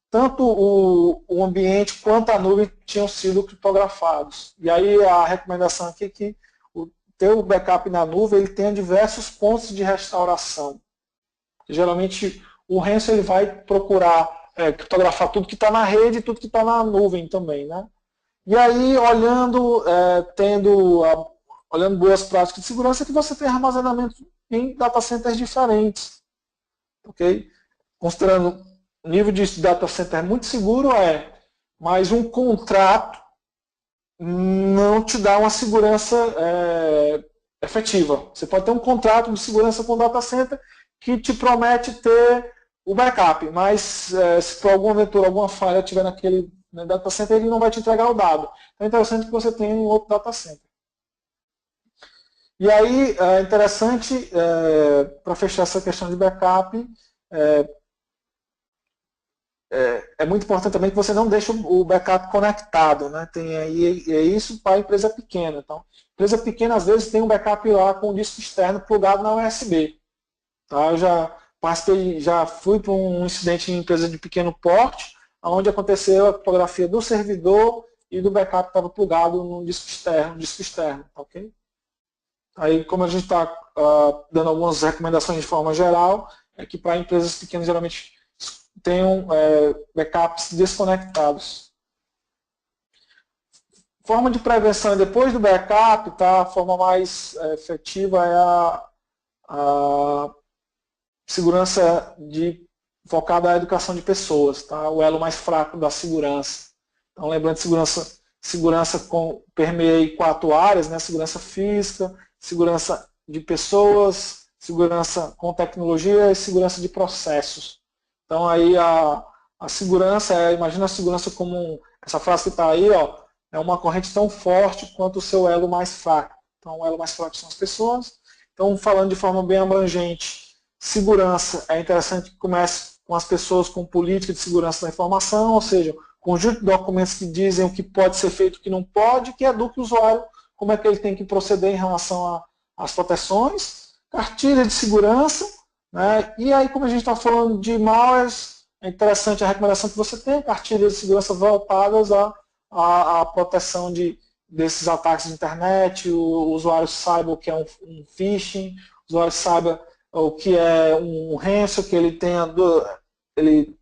Speaker 2: tanto o ambiente quanto a nuvem tinham sido criptografados. E aí a recomendação aqui é que o teu backup na nuvem ele tenha diversos pontos de restauração. Geralmente o ransom ele vai procurar criptografar tudo que está na rede e tudo que está na nuvem também. Né? E aí, olhando boas práticas de segurança, que você tem armazenamento em data centers diferentes. Okay? Considerando o nível de data center muito seguro, mas um contrato não te dá uma segurança efetiva. Você pode ter um contrato de segurança com o data center que te promete ter o backup, mas se por alguma aventura, alguma falha tiver naquele data center, ele não vai te entregar o dado. Então é interessante que você tenha um outro data center. E aí, é interessante, para fechar essa questão de backup, é muito importante também que você não deixe o backup conectado. Né? É isso para a empresa pequena. Então, empresa pequena, às vezes, tem um backup lá com um disco externo plugado na USB. Tá? Eu já fui para um incidente em empresa de pequeno porte, onde aconteceu a criptografia do servidor e do backup estava plugado num disco externo. Tá, okay? Aí, como a gente está dando algumas recomendações de forma geral, é que para empresas pequenas geralmente tenham backups desconectados. Forma de prevenção depois do backup, tá? A forma mais efetiva é a segurança focada na educação de pessoas, tá? O elo mais fraco da segurança. Então, lembrando que segurança permeia 4 áreas, né? Segurança física, segurança de pessoas, segurança com tecnologia e segurança de processos. Então, aí a segurança, imagina a segurança como essa frase que está aí, ó, é uma corrente tão forte quanto o seu elo mais fraco. Então, o elo mais fraco são as pessoas. Então, falando de forma bem abrangente, segurança é interessante que comece com as pessoas com política de segurança da informação, ou seja, conjunto de documentos que dizem o que pode ser feito e o que não pode, que eduque o usuário como é que ele tem que proceder em relação às proteções, cartilha de segurança, né? E aí, como a gente está falando de malwares, é interessante a recomendação que você tenha cartilhas de segurança voltadas à proteção desses ataques de internet, o usuário saiba o que é um phishing, o usuário saiba o que é um ransom, que ele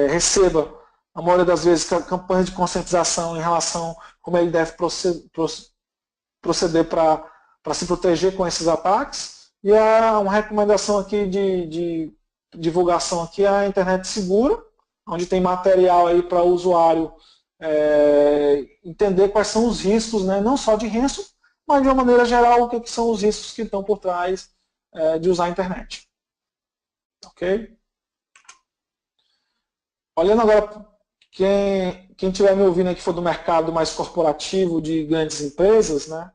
Speaker 2: receba, a maioria das vezes, campanhas de conscientização em relação a como ele deve proceder para se proteger com esses ataques. E uma recomendação aqui de divulgação aqui é a internet segura, onde tem material aí para o usuário entender quais são os riscos, né, não só de ransom, mas de uma maneira geral o que são os riscos que estão por trás de usar a internet. Ok? Olhando agora, quem estiver me ouvindo aqui for do mercado mais corporativo de grandes empresas, né,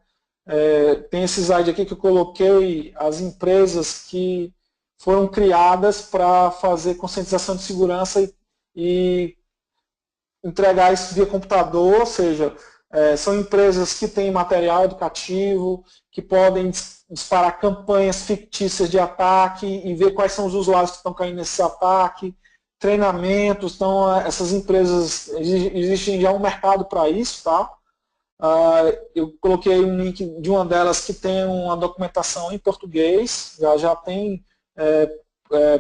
Speaker 2: tem esse slide aqui que eu coloquei as empresas que foram criadas para fazer conscientização de segurança e entregar isso via computador, ou seja, são empresas que têm material educativo, que podem disparar campanhas fictícias de ataque e ver quais são os usuários que estão caindo nesse ataque, treinamentos. Então, essas empresas, existe já um mercado para isso, tá? Eu coloquei um link de uma delas que tem uma documentação em português, já tem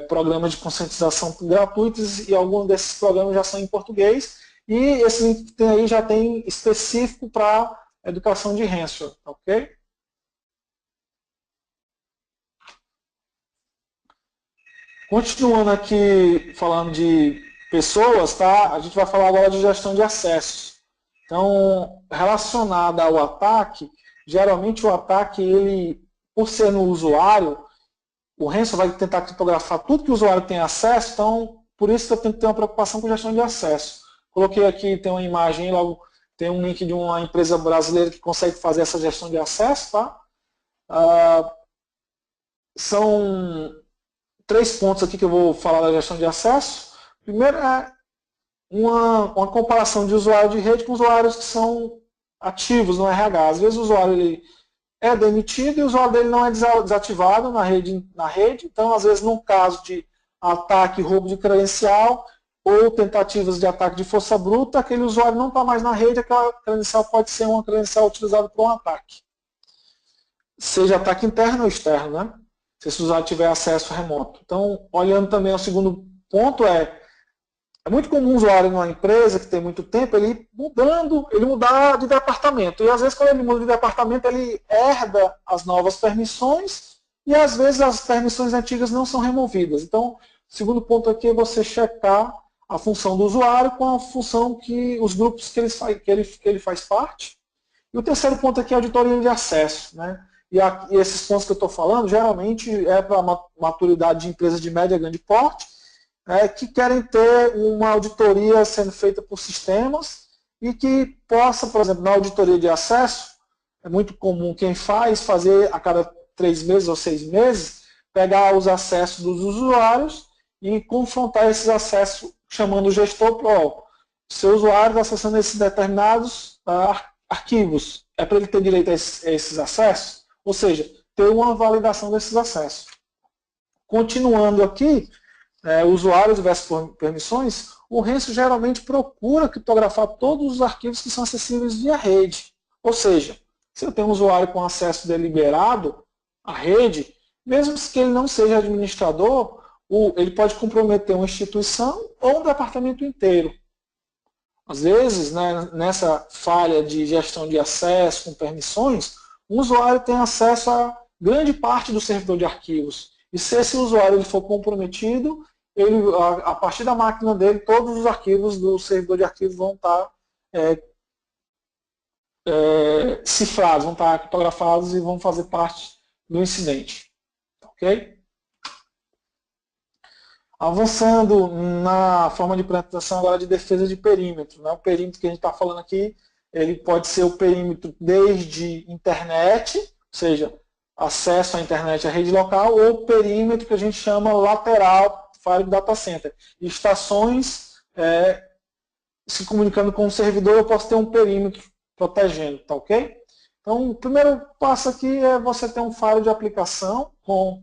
Speaker 2: programas de conscientização gratuitos e alguns desses programas já são em português. E esse link que tem aí já tem específico para educação de ransomware, ok? Continuando aqui falando de pessoas, tá? A gente vai falar agora de gestão de acessos. Então, relacionado ao ataque, geralmente o ataque, ele, por ser no usuário, o ransomware vai tentar criptografar tudo que o usuário tem acesso, então, por isso que eu tenho que ter uma preocupação com gestão de acesso. Coloquei aqui, tem uma imagem, logo tem um link de uma empresa brasileira que consegue fazer essa gestão de acesso, tá? São 3 pontos aqui que eu vou falar da gestão de acesso. Primeiro é uma comparação de usuário de rede com usuários que são ativos no RH. Às vezes o usuário ele é demitido e o usuário dele não é desativado na rede. Então, às vezes, num caso de ataque, roubo de credencial ou tentativas de ataque de força bruta, aquele usuário não está mais na rede, aquela credencial pode ser uma credencial utilizada para um ataque. Seja ataque interno ou externo, né? Se esse usuário tiver acesso remoto. Então, olhando também ao segundo ponto, é muito comum um usuário numa empresa que tem muito tempo, ele mudar de departamento. E às vezes, quando ele muda de departamento, ele herda as novas permissões e às vezes as permissões antigas não são removidas. Então, o segundo ponto aqui é você checar a função do usuário com a função que os grupos que ele faz parte. E o terceiro ponto aqui é a auditoria de acesso, né? E esses pontos que eu estou falando, geralmente é para a maturidade de empresas de média e grande porte, que querem ter uma auditoria sendo feita por sistemas e que possa, por exemplo, na auditoria de acesso, é muito comum quem fazer a cada 3 meses ou 6 meses, pegar os acessos dos usuários e confrontar esses acessos, chamando o gestor para seu usuário acessando esses determinados arquivos. É para ele ter direito a esses acessos? Ou seja, ter uma validação desses acessos. Continuando aqui, usuários versus permissões, o ransomware geralmente procura criptografar todos os arquivos que são acessíveis via rede. Ou seja, se eu tenho um usuário com acesso deliberado à rede, mesmo que ele não seja administrador, ele pode comprometer uma instituição ou um departamento inteiro. Às vezes, né, nessa falha de gestão de acesso com permissões, o usuário tem acesso a grande parte do servidor de arquivos. E se esse usuário ele for comprometido, a partir da máquina dele, todos os arquivos do servidor de arquivos vão estar cifrados, vão estar criptografados e vão fazer parte do incidente. Ok? Avançando na forma de implementação agora de defesa de perímetro. Né? O perímetro que a gente está falando aqui, ele pode ser o perímetro desde internet, ou seja, acesso à internet à rede local, ou o perímetro que a gente chama lateral, Fire Data Center. Estações se comunicando com o servidor, eu posso ter um perímetro protegendo, tá ok? Então, o primeiro passo aqui é você ter um firewall de aplicação com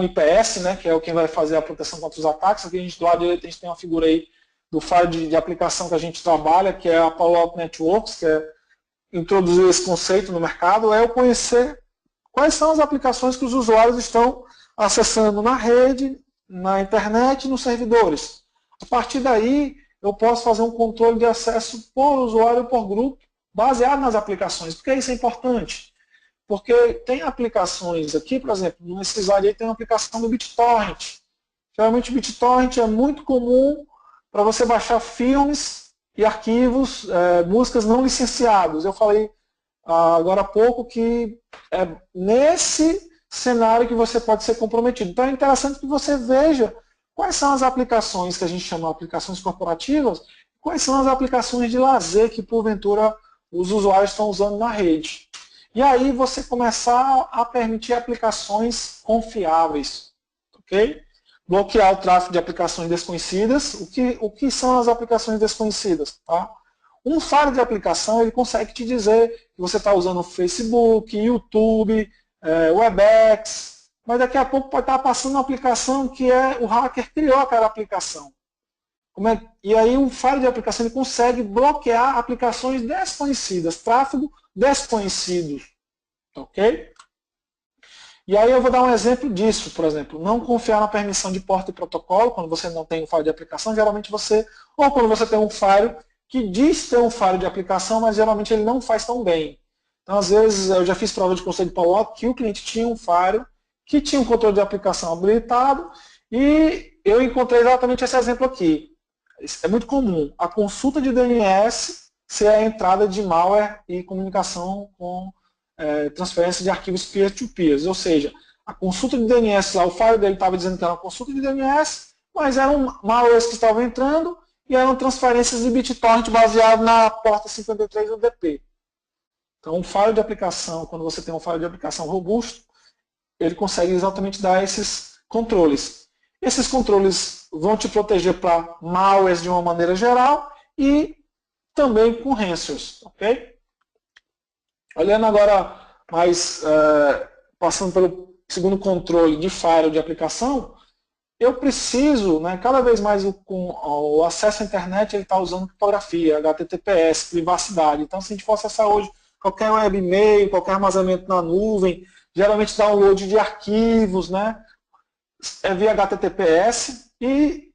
Speaker 2: IPS, né, que é o que vai fazer a proteção contra os ataques. Aqui do lado direito a gente tem uma figura aí do firewall de aplicação que a gente trabalha, que é a Palo Alto Networks, que introduziu esse conceito no mercado, é eu conhecer quais são as aplicações que os usuários estão acessando na rede, na internet e nos servidores. A partir daí, eu posso fazer um controle de acesso por usuário e por grupo, baseado nas aplicações. Por que isso é importante? Porque tem aplicações aqui, por exemplo, nesse slide aí tem uma aplicação do BitTorrent. Geralmente o BitTorrent é muito comum para você baixar filmes e arquivos, músicas não licenciados. Eu falei agora há pouco que é nesse cenário que você pode ser comprometido. Então é interessante que você veja quais são as aplicações que a gente chama de aplicações corporativas, quais são as aplicações de lazer que porventura os usuários estão usando na rede. E aí você começar a permitir aplicações confiáveis. Ok? bloquear o tráfego de aplicações desconhecidas. O que são as aplicações desconhecidas? Tá? Um firewall de aplicação ele consegue te dizer que você está usando o Facebook, YouTube, Webex, mas daqui a pouco pode estar passando uma aplicação que o hacker criou aquela aplicação. E aí o firewall de aplicação ele consegue bloquear aplicações desconhecidas, tráfego desconhecido. Ok? E aí eu vou dar um exemplo disso, por exemplo, não confiar na permissão de porta e protocolo, quando você não tem um firewall de aplicação, geralmente ou quando você tem um firewall que diz ter um firewall de aplicação, mas geralmente ele não faz tão bem. Então, às vezes, eu já fiz prova de conceito de Palo que o cliente tinha um firewall que tinha um controle de aplicação habilitado e eu encontrei exatamente esse exemplo aqui. É muito comum. A consulta de DNS ser a entrada de malware e comunicação com transferência de arquivos peer-to-peer. Ou seja, a consulta de DNS lá, o firewall dele estava dizendo que era uma consulta de DNS, mas eram malwares que estavam entrando e eram transferências de BitTorrent baseado na porta 53 do DP. Então, um firewall de aplicação, quando você tem um firewall de aplicação robusto, ele consegue exatamente dar esses controles. Esses controles vão te proteger para malwares de uma maneira geral e também com ransomwares, ok? Olhando agora mais, passando pelo segundo controle de firewall de aplicação, eu preciso, cada vez mais com o acesso à internet, ele está usando criptografia, HTTPS, privacidade. Então, se a gente for acessar hoje qualquer web e-mail, qualquer armazenamento na nuvem, geralmente download de arquivos, é via HTTPS e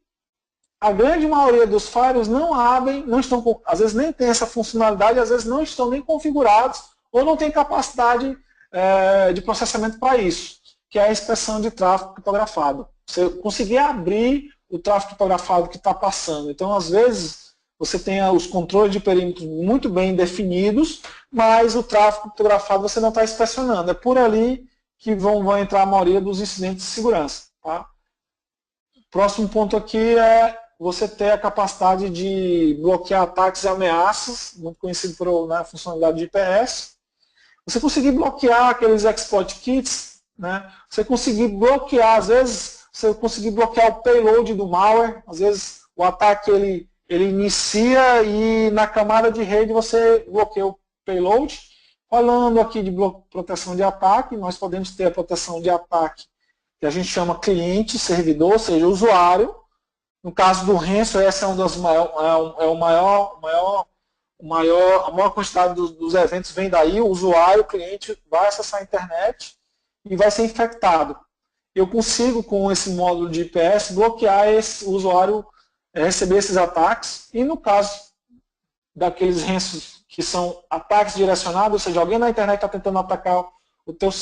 Speaker 2: a grande maioria dos firewalls não abrem, não estão, às vezes nem tem essa funcionalidade, às vezes não estão nem configurados ou não tem capacidade de processamento para isso, que é a inspeção de tráfego criptografado. Você conseguir abrir o tráfego criptografado que está passando. Então, às vezes, você tem os controles de perímetro muito bem definidos, mas o tráfego criptografado você não está inspecionando. É por ali que vão entrar a maioria dos incidentes de segurança. Tá? Próximo ponto aqui é você ter a capacidade de bloquear ataques e ameaças, muito conhecido por funcionalidade de IPS. Você conseguir bloquear aqueles exploit kits, você conseguir bloquear, às vezes, você conseguir bloquear o payload do malware, às vezes o ataque ele inicia e na camada de rede você bloqueia o payload. Falando aqui de proteção de ataque, nós podemos ter a proteção de ataque que a gente chama cliente, servidor, ou seja, usuário. No caso do ransomware, essa é a maior quantidade dos eventos vem daí, o usuário, o cliente vai acessar a internet e vai ser infectado. Eu consigo, com esse módulo de IPS, bloquear esse usuário receber esses ataques e no caso daqueles ransomware que são ataques direcionados, ou seja, alguém na internet está tentando atacar o teu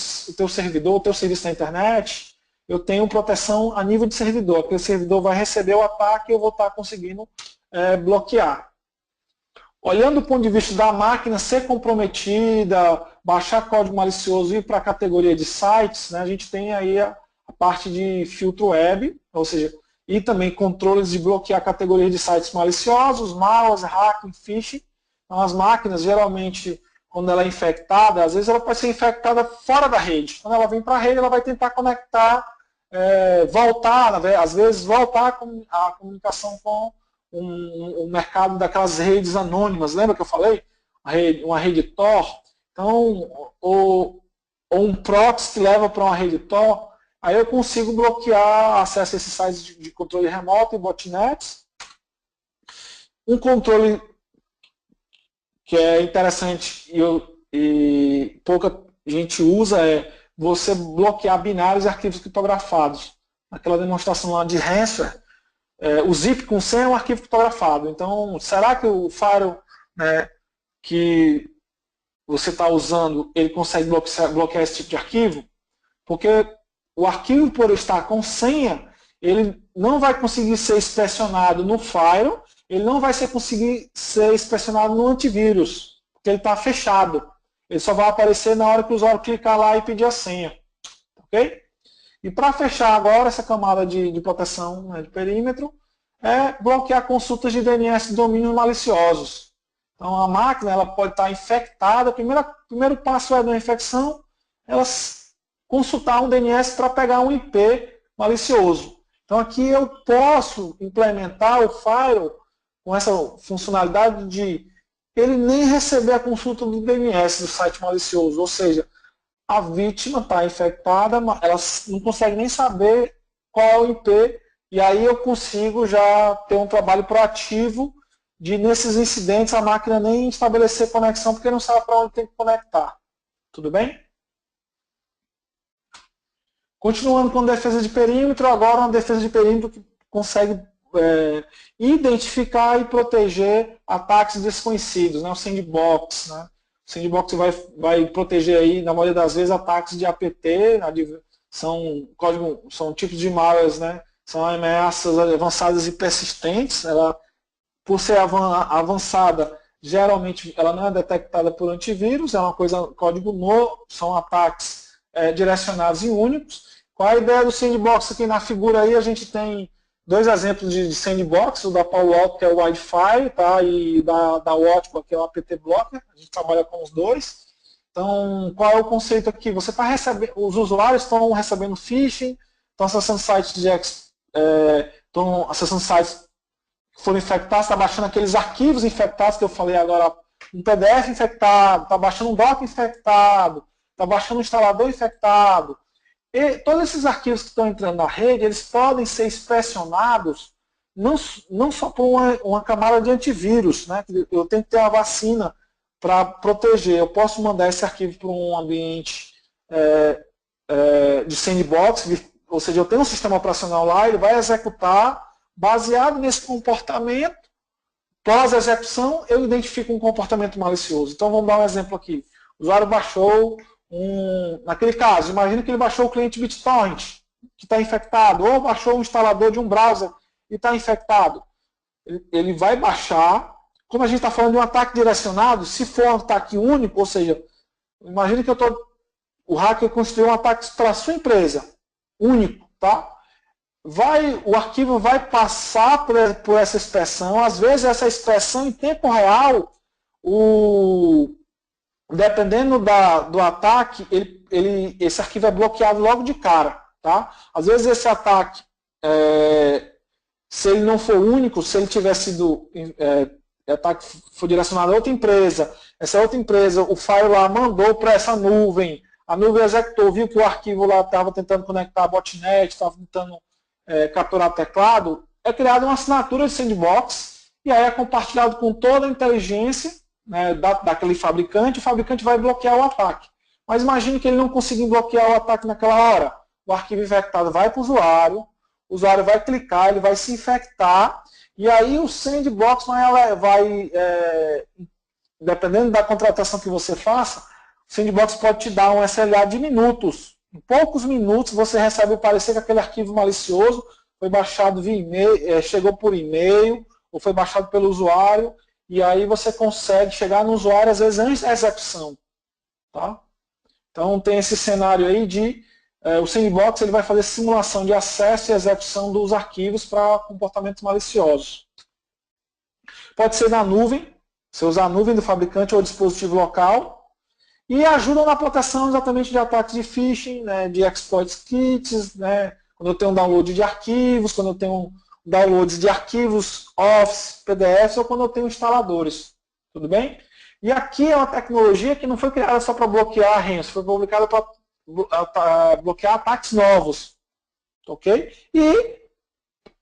Speaker 2: servidor, o teu serviço na internet, eu tenho proteção a nível de servidor. Aquele servidor vai receber o ataque e eu vou estar conseguindo bloquear. Olhando do ponto de vista da máquina ser comprometida, baixar código malicioso e ir para a categoria de sites, a gente tem aí a parte de filtro web, ou seja, e também controles de bloquear a categoria de sites maliciosos, malwares, hacking, phishing. Então, as máquinas, geralmente, quando ela é infectada, às vezes ela pode ser infectada fora da rede. Quando ela vem para a rede, ela vai tentar conectar, voltar, às vezes voltar a comunicação com o mercado daquelas redes anônimas. Lembra que eu falei? Uma rede Tor. Então, ou um proxy que leva para uma rede Tor, aí eu consigo bloquear acesso a esses sites de controle remoto e botnets. Um controle que é interessante e pouca gente usa é você bloquear binários e arquivos criptografados. Aquela demonstração lá de ransomware, o zip com senha é um arquivo criptografado. Então, será que o firewall que você está usando, ele consegue bloquear esse tipo de arquivo? Porque o arquivo, por estar com senha, ele não vai conseguir ser inspecionado no firewall, ele não vai conseguir ser inspecionado no antivírus, porque ele está fechado. Ele só vai aparecer na hora que o usuário clicar lá e pedir a senha. Ok? E para fechar agora essa camada de proteção de perímetro, é bloquear consultas de DNS de domínios maliciosos. Então a máquina ela pode estar infectada. O primeiro passo da infecção, ela consultar um DNS para pegar um IP malicioso. Então aqui eu posso implementar o firewall com essa funcionalidade de ele nem receber a consulta do DNS do site malicioso, ou seja, a vítima está infectada, ela não consegue nem saber qual é o IP, e aí eu consigo já ter um trabalho proativo de, nesses incidentes, a máquina nem estabelecer conexão, porque não sabe para onde tem que conectar. Tudo bem? Continuando com defesa de perímetro, agora uma defesa de perímetro que consegue identificar e proteger ataques desconhecidos, né? O sandbox, né? O sandbox vai proteger aí, na maioria das vezes, ataques de APT, né? São tipos de malwares, né? São ameaças avançadas e persistentes. Ela, por ser avançada, geralmente ela não é detectada por antivírus, é uma coisa, código novo, são ataques direcionados e únicos. Qual a ideia do sandbox aqui na figura aí? A gente tem dois exemplos de sandbox, o da Palo Alto, que é o Wi-Fi, tá? E da Watco, que é o APT Blocker. A gente trabalha com os dois. Então, qual é o conceito aqui? Você está recebendo, os usuários estão recebendo phishing, estão acessando sites estão acessando sites que foram infectados, está baixando aqueles arquivos infectados que eu falei agora, um PDF infectado, está baixando um doc infectado, está baixando um instalador infectado. E todos esses arquivos que estão entrando na rede, eles podem ser inspecionados não só por uma camada de antivírus, né? Eu tenho que ter uma vacina para proteger. Eu posso mandar esse arquivo para um ambiente de sandbox, ou seja, eu tenho um sistema operacional lá, ele vai executar, baseado nesse comportamento, pós-execução, eu identifico um comportamento malicioso. Então vamos dar um exemplo aqui. O usuário baixou naquele caso, imagina que ele baixou o cliente BitTorrent, que está infectado, ou baixou o instalador de um browser e está infectado. Ele vai baixar, como a gente está falando de um ataque direcionado, se for um ataque único, ou seja, imagina que o hacker construiu um ataque para a sua empresa, único, tá? O arquivo vai passar por essa inspeção, às vezes essa inspeção em tempo real, dependendo do ataque, esse arquivo é bloqueado logo de cara. Tá? Às vezes esse ataque, se ele não for único, se ele tiver sido ataque for direcionado a outra empresa, essa outra empresa, o file lá mandou para essa nuvem, a nuvem executou, viu que o arquivo lá estava tentando conectar a botnet, estava tentando capturar teclado, é criada uma assinatura de sandbox e aí é compartilhado com toda a inteligência, né, daquele fabricante, o fabricante vai bloquear o ataque. Mas imagine que ele não conseguir bloquear o ataque naquela hora. O arquivo infectado vai para o usuário vai clicar, ele vai se infectar, e aí o sandbox dependendo da contratação que você faça, o sandbox pode te dar um SLA de minutos. Em poucos minutos você recebe o parecer que aquele arquivo malicioso foi baixado via e-mail, chegou por e-mail, ou foi baixado pelo usuário, e aí você consegue chegar no usuário, às vezes, antes da execução. Tá? Então, tem esse cenário aí de o sandbox ele vai fazer simulação de acesso e execução dos arquivos para comportamentos maliciosos. Pode ser na nuvem, você usar a nuvem do fabricante ou dispositivo local, e ajuda na proteção exatamente de ataques de phishing, né, de exploit kits, né, quando eu tenho um download de arquivos, quando eu tenho downloads de arquivos, Office, PDFs, ou quando eu tenho instaladores. Tudo bem? E aqui é uma tecnologia que não foi criada só para bloquear ransom, foi publicada para bloquear ataques novos. Ok? E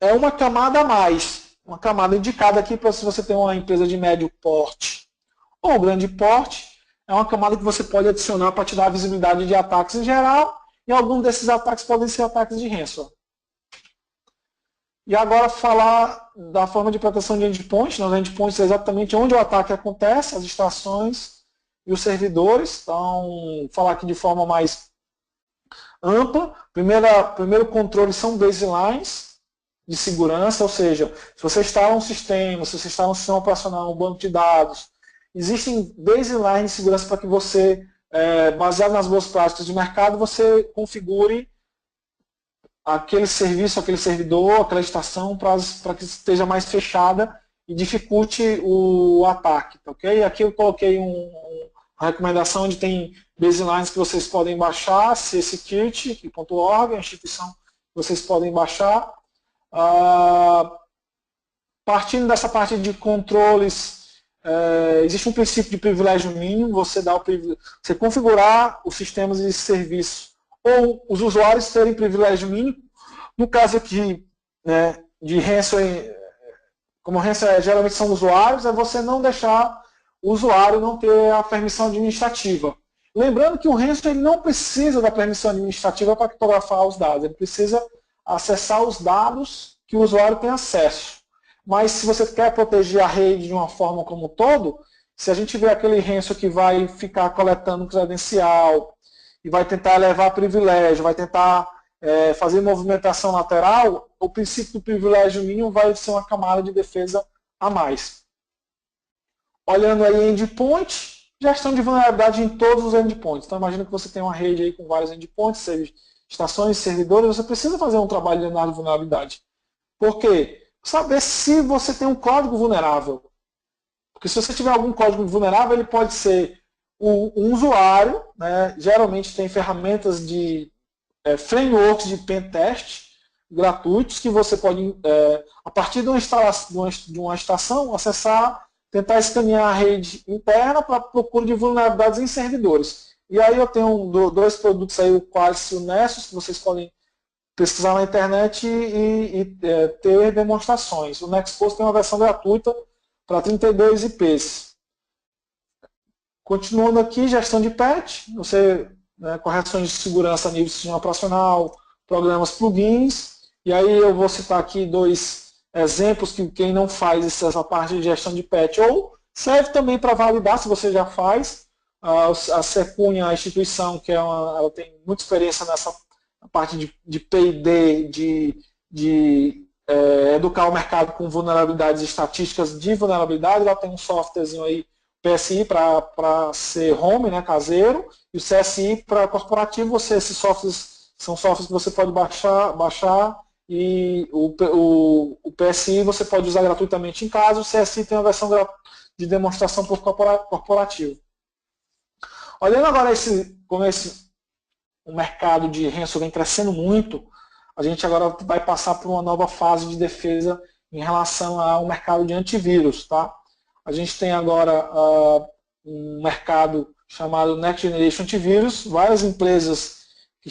Speaker 2: é uma camada a mais. Uma camada indicada aqui para se você tem uma empresa de médio porte ou grande porte, é uma camada que você pode adicionar para te dar a visibilidade de ataques em geral, e alguns desses ataques podem ser ataques de ransom. E agora falar da forma de proteção de endpoint. Os endpoints é exatamente onde o ataque acontece, as estações e os servidores. Então, falar aqui de forma mais ampla. Primeiro controle são baselines de segurança, ou seja, se você instala um sistema, se você instala um sistema operacional, um banco de dados, existem baselines de segurança para que você, baseado nas boas práticas de mercado, você configure aquele serviço, aquele servidor, aquela estação para que esteja mais fechada e dificulte o ataque. Ok? Aqui eu coloquei uma recomendação onde tem baselines que vocês podem baixar, csecurity.org, a instituição que vocês podem baixar. Partindo dessa parte de controles, existe um princípio de privilégio mínimo, você configurar os sistemas de serviço ou os usuários terem privilégio mínimo. No caso aqui, né, de ransomware, como ransomware geralmente são usuários, é você não deixar o usuário não ter a permissão administrativa. Lembrando que o ransomware ele não precisa da permissão administrativa para criptografar os dados, ele precisa acessar os dados que o usuário tem acesso. Mas se você quer proteger a rede de uma forma como um todo, se a gente vê aquele ransomware que vai ficar coletando credencial e vai tentar elevar privilégio, vai tentar fazer movimentação lateral, o princípio do privilégio mínimo vai ser uma camada de defesa a mais. Olhando aí endpoint, gestão de vulnerabilidade em todos os endpoints. Então imagina que você tem uma rede aí com vários endpoints, estações, servidores, você precisa fazer um trabalho de análise de vulnerabilidade. Por quê? Saber se você tem um código vulnerável. Porque se você tiver algum código vulnerável, ele pode ser um usuário, né? Geralmente tem ferramentas de frameworks de pentest gratuitos que você pode, a partir de uma estação, acessar, tentar escanear a rede interna para procura de vulnerabilidades em servidores. E aí eu tenho dois produtos aí, o Qualys e o Nessus, que vocês podem pesquisar na internet e ter demonstrações. O Nextpost tem uma versão gratuita para 32 IPs. Continuando aqui, gestão de patch, correções de segurança a nível de sistema operacional, programas plugins, e aí eu vou citar aqui dois exemplos que quem não faz essa parte de gestão de patch, ou serve também para validar se você já faz. A Secunha, a instituição, ela tem muita experiência nessa parte de P&D, de educar o mercado com vulnerabilidades estatísticas de vulnerabilidade. Ela tem um softwarezinho aí, PSI para ser home, né, caseiro, e o CSI para corporativo. Esses softwares são softwares que você pode baixar e o PSI você pode usar gratuitamente em casa. O CSI tem uma versão de demonstração por corporativo. Olhando agora o mercado de ransomware vem crescendo muito, a gente agora vai passar por uma nova fase de defesa em relação ao mercado de antivírus. Tá? A gente tem agora um mercado chamado Next Generation Antivírus, várias empresas que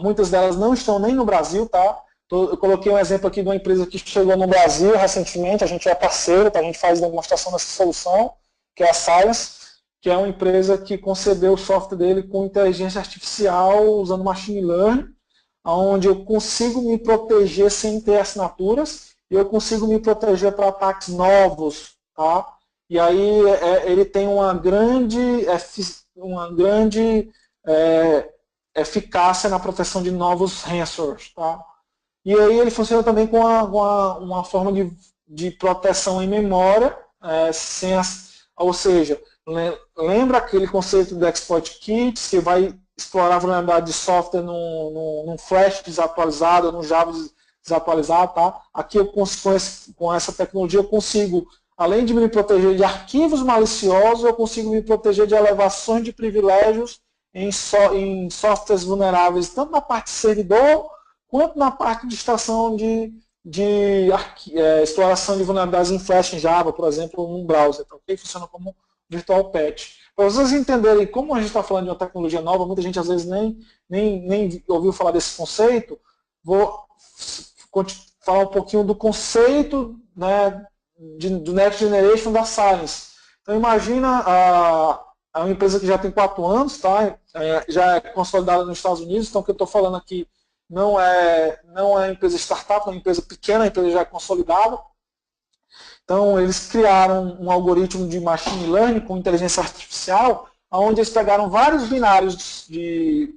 Speaker 2: muitas delas não estão nem no Brasil. Tá? Eu coloquei um exemplo aqui de uma empresa que chegou no Brasil recentemente, a gente é parceiro, tá? A gente faz demonstração dessa solução, que é a Science, que é uma empresa que concebeu o software dele com inteligência artificial, usando machine learning, onde eu consigo me proteger sem ter assinaturas, e eu consigo me proteger para ataques novos. Tá? E aí ele tem uma grande eficácia na proteção de novos ransomwares. Tá? E aí ele funciona também com uma forma de proteção em memória, ou seja, lembra aquele conceito do exploit kit, que vai explorar a vulnerabilidade de software num flash desatualizado, num Java desatualizado. Tá? Aqui com essa tecnologia eu consigo, além de me proteger de arquivos maliciosos, eu consigo me proteger de elevações de privilégios em softwares vulneráveis, tanto na parte de servidor, quanto na parte de estação de exploração de vulnerabilidades em flash em Java, por exemplo, num browser. Tá? Okay? Funciona como virtual patch. Para vocês entenderem como a gente está falando de uma tecnologia nova, muita gente às vezes nem ouviu falar desse conceito, vou falar um pouquinho do conceito, né, do Next Generation da Science. Então imagina uma empresa que já tem 4 anos, tá? Já é consolidada nos Estados Unidos, então o que eu estou falando aqui não é empresa startup, é uma empresa pequena, a empresa já é consolidada. Então, eles criaram um algoritmo de machine learning com inteligência artificial, onde eles pegaram vários binários de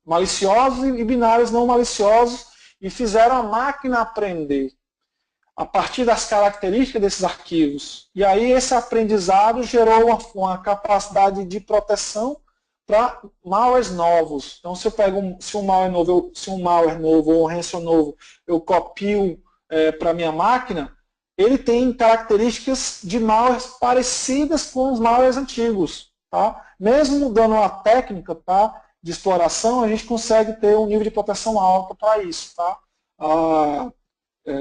Speaker 2: maliciosos e binários não maliciosos e fizeram a máquina aprender a partir das características desses arquivos. E aí esse aprendizado gerou uma capacidade de proteção para malwares novos. Então, se eu pego se um malware novo ou um ransom novo, eu copio para a minha máquina, ele tem características de malwares parecidas com os malwares antigos. Tá? Mesmo mudando a técnica, tá, de exploração, a gente consegue ter um nível de proteção alto para isso. Tá?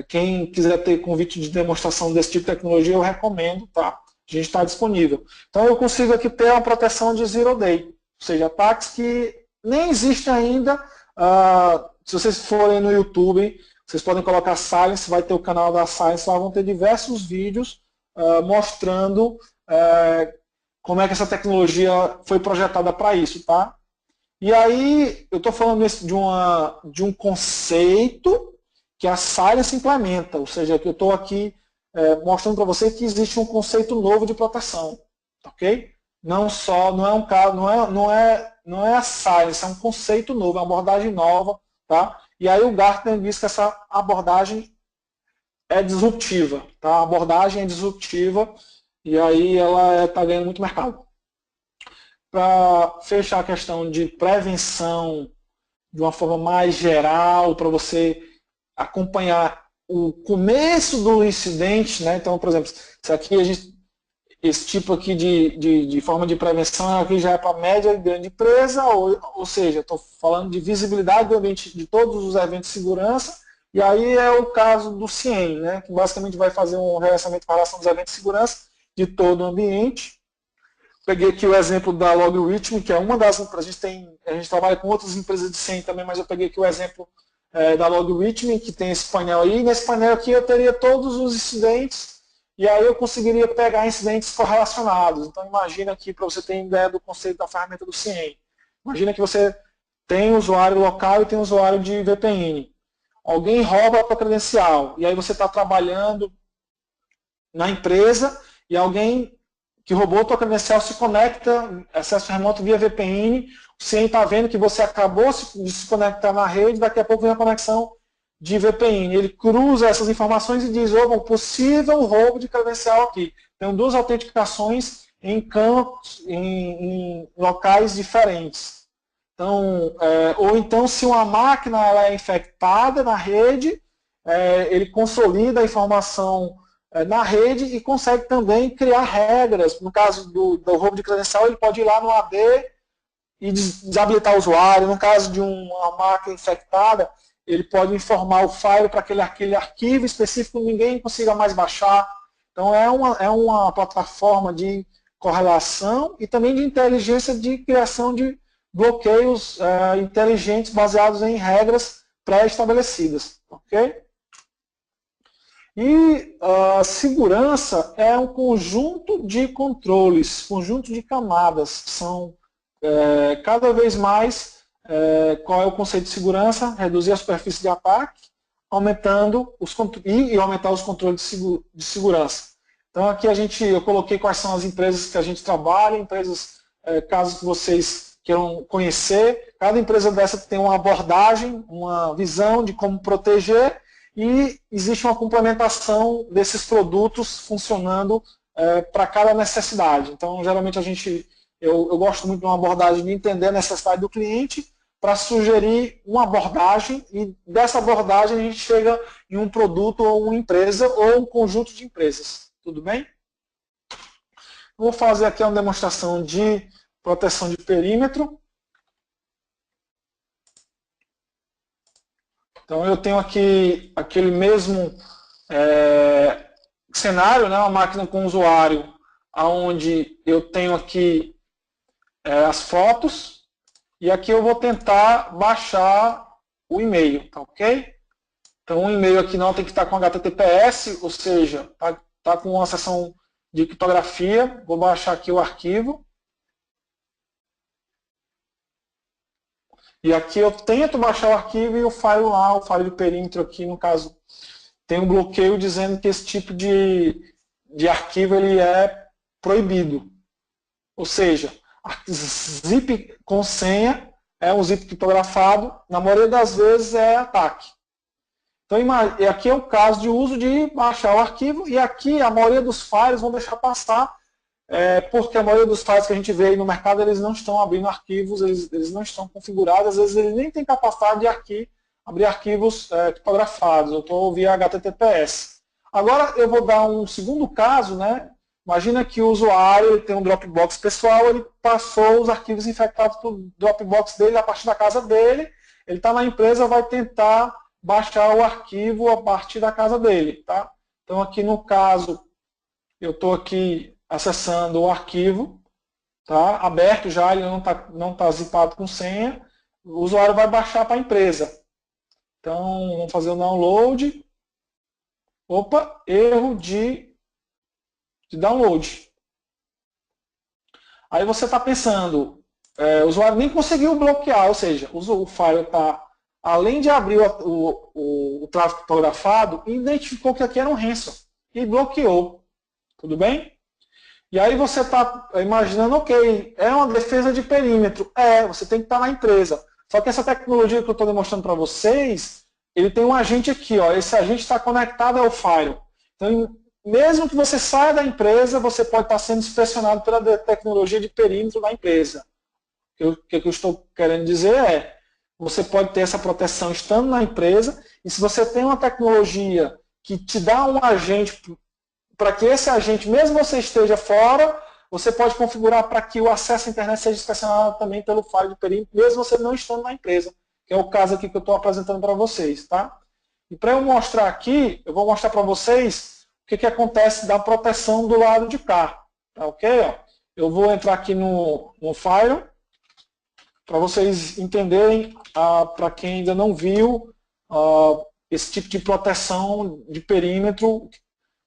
Speaker 2: quem quiser ter convite de demonstração desse tipo de tecnologia, eu recomendo, tá? A gente está disponível. Então eu consigo aqui ter uma proteção de Zero Day, ou seja, ataques que nem existem ainda. Se vocês forem no YouTube, vocês podem colocar Silence, vai ter o canal da Silence, lá vão ter diversos vídeos mostrando como é que essa tecnologia foi projetada para isso, tá? E aí, eu estou falando de um conceito que a Silence implementa, ou seja, que eu estou aqui mostrando para você que existe um conceito novo de proteção, ok? Não é um caso, não é a Silence, é um conceito novo, é uma abordagem nova, tá? E aí o Gartner diz que essa abordagem é disruptiva, tá? A abordagem é disruptiva e aí ela está ganhando muito mercado. Para fechar a questão de prevenção de uma forma mais geral, para você acompanhar o começo do incidente, né? Então, por exemplo, esse tipo aqui de forma de prevenção aqui já é para média e grande empresa, ou seja, estou falando de visibilidade do ambiente de todos os eventos de segurança, e aí é o caso do CIEM, né? Que basicamente vai fazer um relacionamento com relação dos eventos de segurança de todo o ambiente. Peguei aqui o exemplo da Logarithm, que é uma das empresas, a gente trabalha com outras empresas de CIEM também, mas eu peguei aqui o exemplo da Logarithm, que tem esse painel aí. Nesse painel aqui eu teria todos os incidentes, e aí eu conseguiria pegar incidentes correlacionados. Então imagina aqui, para você ter ideia do conceito da ferramenta do CIEM. Imagina que você tem usuário local e tem usuário de VPN. Alguém rouba a tua credencial, e aí você está trabalhando na empresa, e alguém que roubou a tua credencial se conecta, acesso remoto via VPN, o CIEM está vendo que você acabou de se conectar na rede, daqui a pouco vem a conexão de VPN. Ele cruza essas informações e diz, possível roubo de credencial aqui. Tem duas autenticações em campos, em locais diferentes. Então, ou então, se uma máquina ela é infectada na rede, ele consolida a informação na rede e consegue também criar regras. No caso do roubo de credencial, ele pode ir lá no AD e desabilitar o usuário. No caso de uma máquina infectada, ele pode informar o file para aquele arquivo específico que ninguém consiga mais baixar. Então é uma plataforma de correlação e também de inteligência de criação de bloqueios inteligentes baseados em regras pré-estabelecidas. Ok? E a segurança é um conjunto de controles, conjunto de camadas. São cada vez mais, qual é o conceito de segurança? Reduzir a superfície de ataque, aumentar os controles de segurança. Então aqui eu coloquei quais são as empresas que a gente trabalha, empresas, caso que vocês queiram conhecer. Cada empresa dessa tem uma abordagem, uma visão de como proteger, e existe uma complementação desses produtos funcionando para cada necessidade. Então, geralmente eu gosto muito de uma abordagem de entender a necessidade do cliente para sugerir uma abordagem, e dessa abordagem a gente chega em um produto ou uma empresa ou um conjunto de empresas. Tudo bem? Vou fazer aqui uma demonstração de proteção de perímetro. Então eu tenho aqui aquele mesmo cenário, né, uma máquina com usuário, onde eu tenho aqui as fotos, e aqui eu vou tentar baixar o e-mail, tá ok? Então o e-mail aqui não tem que estar com HTTPS, ou seja, está com uma seção de criptografia. Vou baixar aqui o arquivo. E aqui eu tento baixar o arquivo e o file lá, o file de perímetro aqui, no caso, tem um bloqueio dizendo que esse tipo de arquivo ele é proibido. Ou seja, zip com senha é um zip criptografado, na maioria das vezes é ataque. Então aqui é o caso de uso de baixar o arquivo, e aqui a maioria dos files vão deixar passar, porque a maioria dos files que a gente vê aí no mercado, eles não estão abrindo arquivos, eles não estão configurados, às vezes eles nem têm capacidade de abrir arquivos criptografados, eu estou via HTTPS. Agora eu vou dar um segundo caso, né? Imagina que o usuário tem um Dropbox pessoal, ele passou os arquivos infectados para o Dropbox dele a partir da casa dele, ele está na empresa, vai tentar baixar o arquivo a partir da casa dele. Tá? Então aqui no caso, eu estou aqui acessando o arquivo, tá? Aberto já, ele não tá zipado com senha. O usuário vai baixar para a empresa. Então, vamos fazer o download. Opa, erro de download. Aí você está pensando, o usuário nem conseguiu bloquear, ou seja, o file está, além de abrir o tráfego criptografado, identificou que aqui era um ransom e bloqueou. Tudo bem? E aí você está imaginando, ok, é uma defesa de perímetro. Você tem que estar na empresa. Só que essa tecnologia que eu estou demonstrando para vocês, ele tem um agente aqui, ó, esse agente está conectado ao file. Então, mesmo que você saia da empresa, você pode estar sendo inspecionado pela tecnologia de perímetro da empresa. O que eu estou querendo dizer é, você pode ter essa proteção estando na empresa, e se você tem uma tecnologia que te dá um agente, para que esse agente, mesmo você esteja fora, você pode configurar para que o acesso à internet seja inspecionado também pelo file de perímetro, mesmo você não estando na empresa, que é o caso aqui que eu estou apresentando para vocês. Tá? E para eu mostrar aqui, eu vou mostrar para vocês o que acontece da proteção do lado de cá. Tá ok? Ó, eu vou entrar aqui no File, para vocês entenderem, para quem ainda não viu, esse tipo de proteção de perímetro,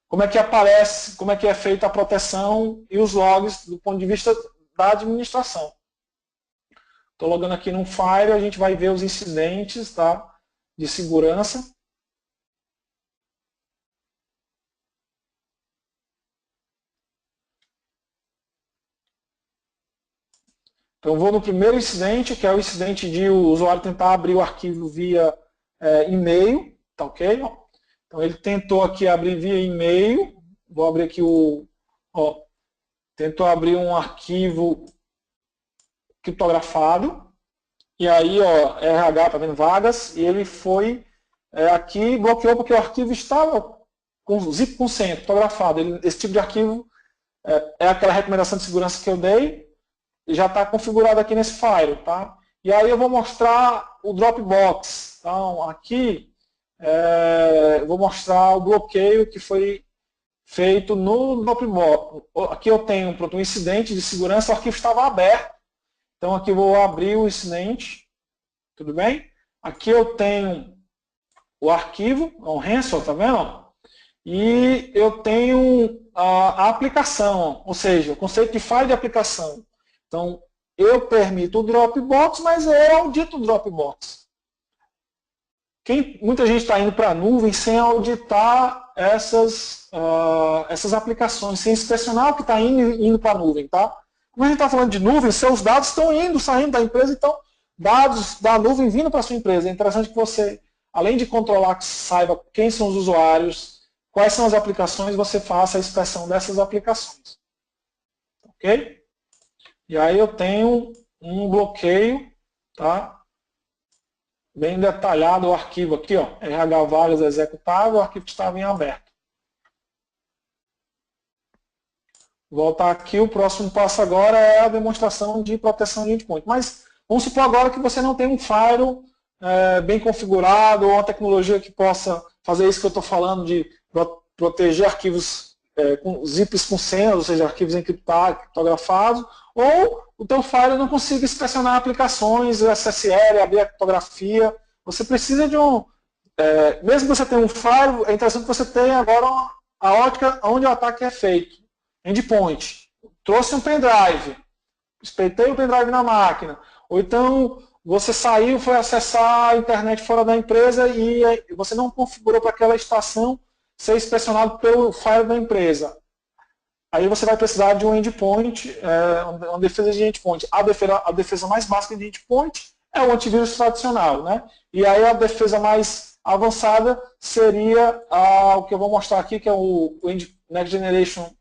Speaker 2: como é que aparece, como é que é feita a proteção e os logs do ponto de vista da administração. Estou logando aqui no File, a gente vai ver os incidentes, tá, de segurança. Então, eu vou no primeiro incidente, que é o incidente de o usuário tentar abrir o arquivo via e-mail, tá ok? Então, ele tentou aqui abrir via e-mail, vou abrir aqui tentou abrir um arquivo criptografado, e aí, ó, RH, tá vendo, vagas, e ele foi aqui, bloqueou porque o arquivo estava com zip com senha, criptografado. Esse tipo de arquivo é aquela recomendação de segurança que eu dei, já está configurado aqui nesse file. Tá? E aí eu vou mostrar o Dropbox. Então, aqui eu vou mostrar o bloqueio que foi feito no Dropbox. Aqui eu tenho um incidente de segurança, o arquivo estava aberto. Então, aqui eu vou abrir o incidente. Tudo bem? Aqui eu tenho o arquivo, é um ransom, tá vendo? E eu tenho a aplicação, ou seja, o conceito de file de aplicação. Então, eu permito o Dropbox, mas eu audito o Dropbox. Muita gente está indo para a nuvem sem auditar essas aplicações, sem inspecionar o que está indo para a nuvem. Tá? Como a gente está falando de nuvem, seus dados estão saindo da empresa, então dados da nuvem vindo para a sua empresa. É interessante que você, além de controlar, que saiba quem são os usuários, quais são as aplicações, você faça a inspeção dessas aplicações. Ok? E aí eu tenho um bloqueio, tá? Bem detalhado o arquivo aqui, ó, RH vagas executável, o arquivo estava em aberto. Voltar aqui, o próximo passo agora é a demonstração de proteção de endpoint. Mas vamos supor agora que você não tem um firewall bem configurado ou uma tecnologia que possa fazer isso que eu estou falando de proteger arquivos com zips com senhas, ou seja, arquivos encriptados, criptografados, ou o teu firewall não consiga inspecionar aplicações, o SSL, abrir a criptografia. Você precisa de mesmo que você tenha um firewall, é interessante que você tenha agora a ótica onde o ataque é feito. Endpoint. Trouxe um pendrive, espeitei o pendrive na máquina. Ou então você saiu, foi acessar a internet fora da empresa e você não configurou para aquela estação ser inspecionado pelo firewall da empresa. Aí você vai precisar de um endpoint, uma defesa de endpoint. A defesa mais básica de endpoint é o antivírus tradicional. Né? E aí a defesa mais avançada seria o que eu vou mostrar aqui, que é o Next Generation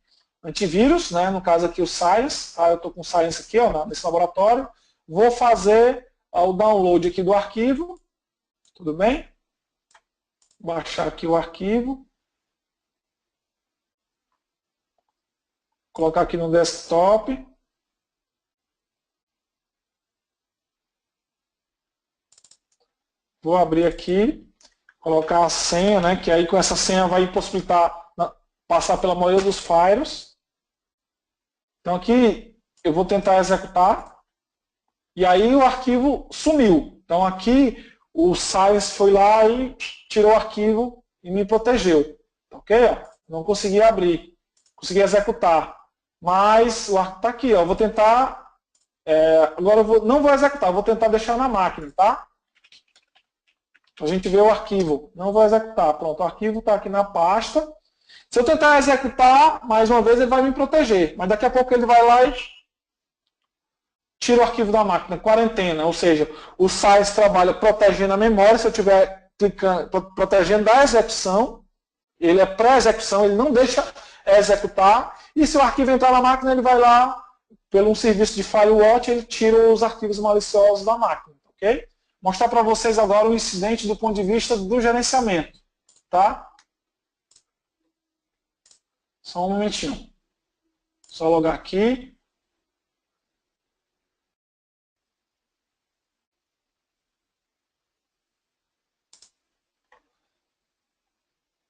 Speaker 2: Antivírus, né? No caso aqui o Science. Eu estou com o Science aqui nesse laboratório. Vou fazer o download aqui do arquivo. Tudo bem? Baixar aqui o arquivo. Colocar aqui no desktop. Vou abrir aqui. colocar a senha, né, que aí com essa senha vai possibilitar passar pela maioria dos firewalls. Então aqui eu vou tentar executar e aí o arquivo sumiu. Então aqui o Science foi lá e tirou o arquivo e me protegeu. Ok? Não consegui abrir, consegui executar. Mas o arquivo está aqui. Eu vou tentar... agora eu não vou executar, vou tentar deixar na máquina, tá? A gente vê o arquivo. Não vou executar. Pronto, o arquivo está aqui na pasta. Se eu tentar executar, mais uma vez ele vai me proteger. Mas daqui a pouco ele vai lá e tira o arquivo da máquina, quarentena. Ou seja, o SAIS trabalha protegendo a memória, se eu estiver clicando, protegendo da execução. Ele é pré-execução, ele não deixa executar. E se o arquivo entrar na máquina, ele vai lá, pelo um serviço de firewatch, ele tira os arquivos maliciosos da máquina. Ok? Mostrar para vocês agora um incidente do ponto de vista do gerenciamento. Tá? Só um momentinho. Só logar aqui.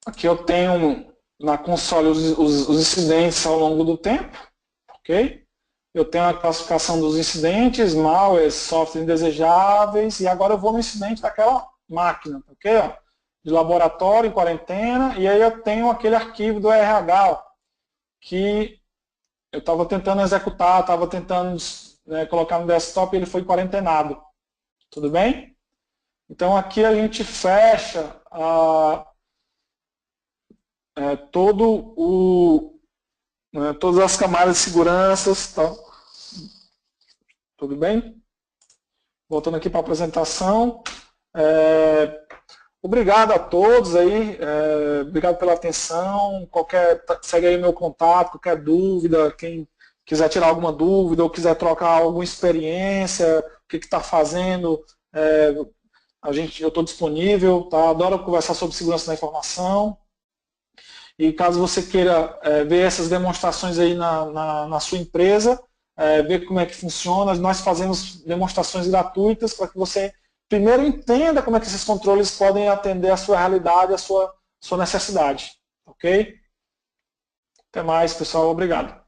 Speaker 2: Aqui eu tenho na console os incidentes ao longo do tempo. Ok? Eu tenho a classificação dos incidentes, malwares, softwares indesejáveis, e agora eu vou no incidente daquela máquina, ok? De laboratório, em quarentena, e aí eu tenho aquele arquivo do RH, que eu estava tentando executar, estava tentando colocar no desktop e ele foi quarentenado. Tudo bem? Então aqui a gente fecha todas as camadas de segurança. Tá? Tudo bem? Voltando aqui para a apresentação. Obrigado a todos aí, obrigado pela atenção. Segue aí meu contato, qualquer dúvida, quem quiser tirar alguma dúvida ou quiser trocar alguma experiência, o que está fazendo, eu estou disponível, tá? Adoro conversar sobre segurança da informação. E caso você queira ver essas demonstrações aí na sua empresa, ver como é que funciona, nós fazemos demonstrações gratuitas para que você primeiro entenda como é que esses controles podem atender a sua realidade, a sua necessidade. Ok? Até mais, pessoal. Obrigado.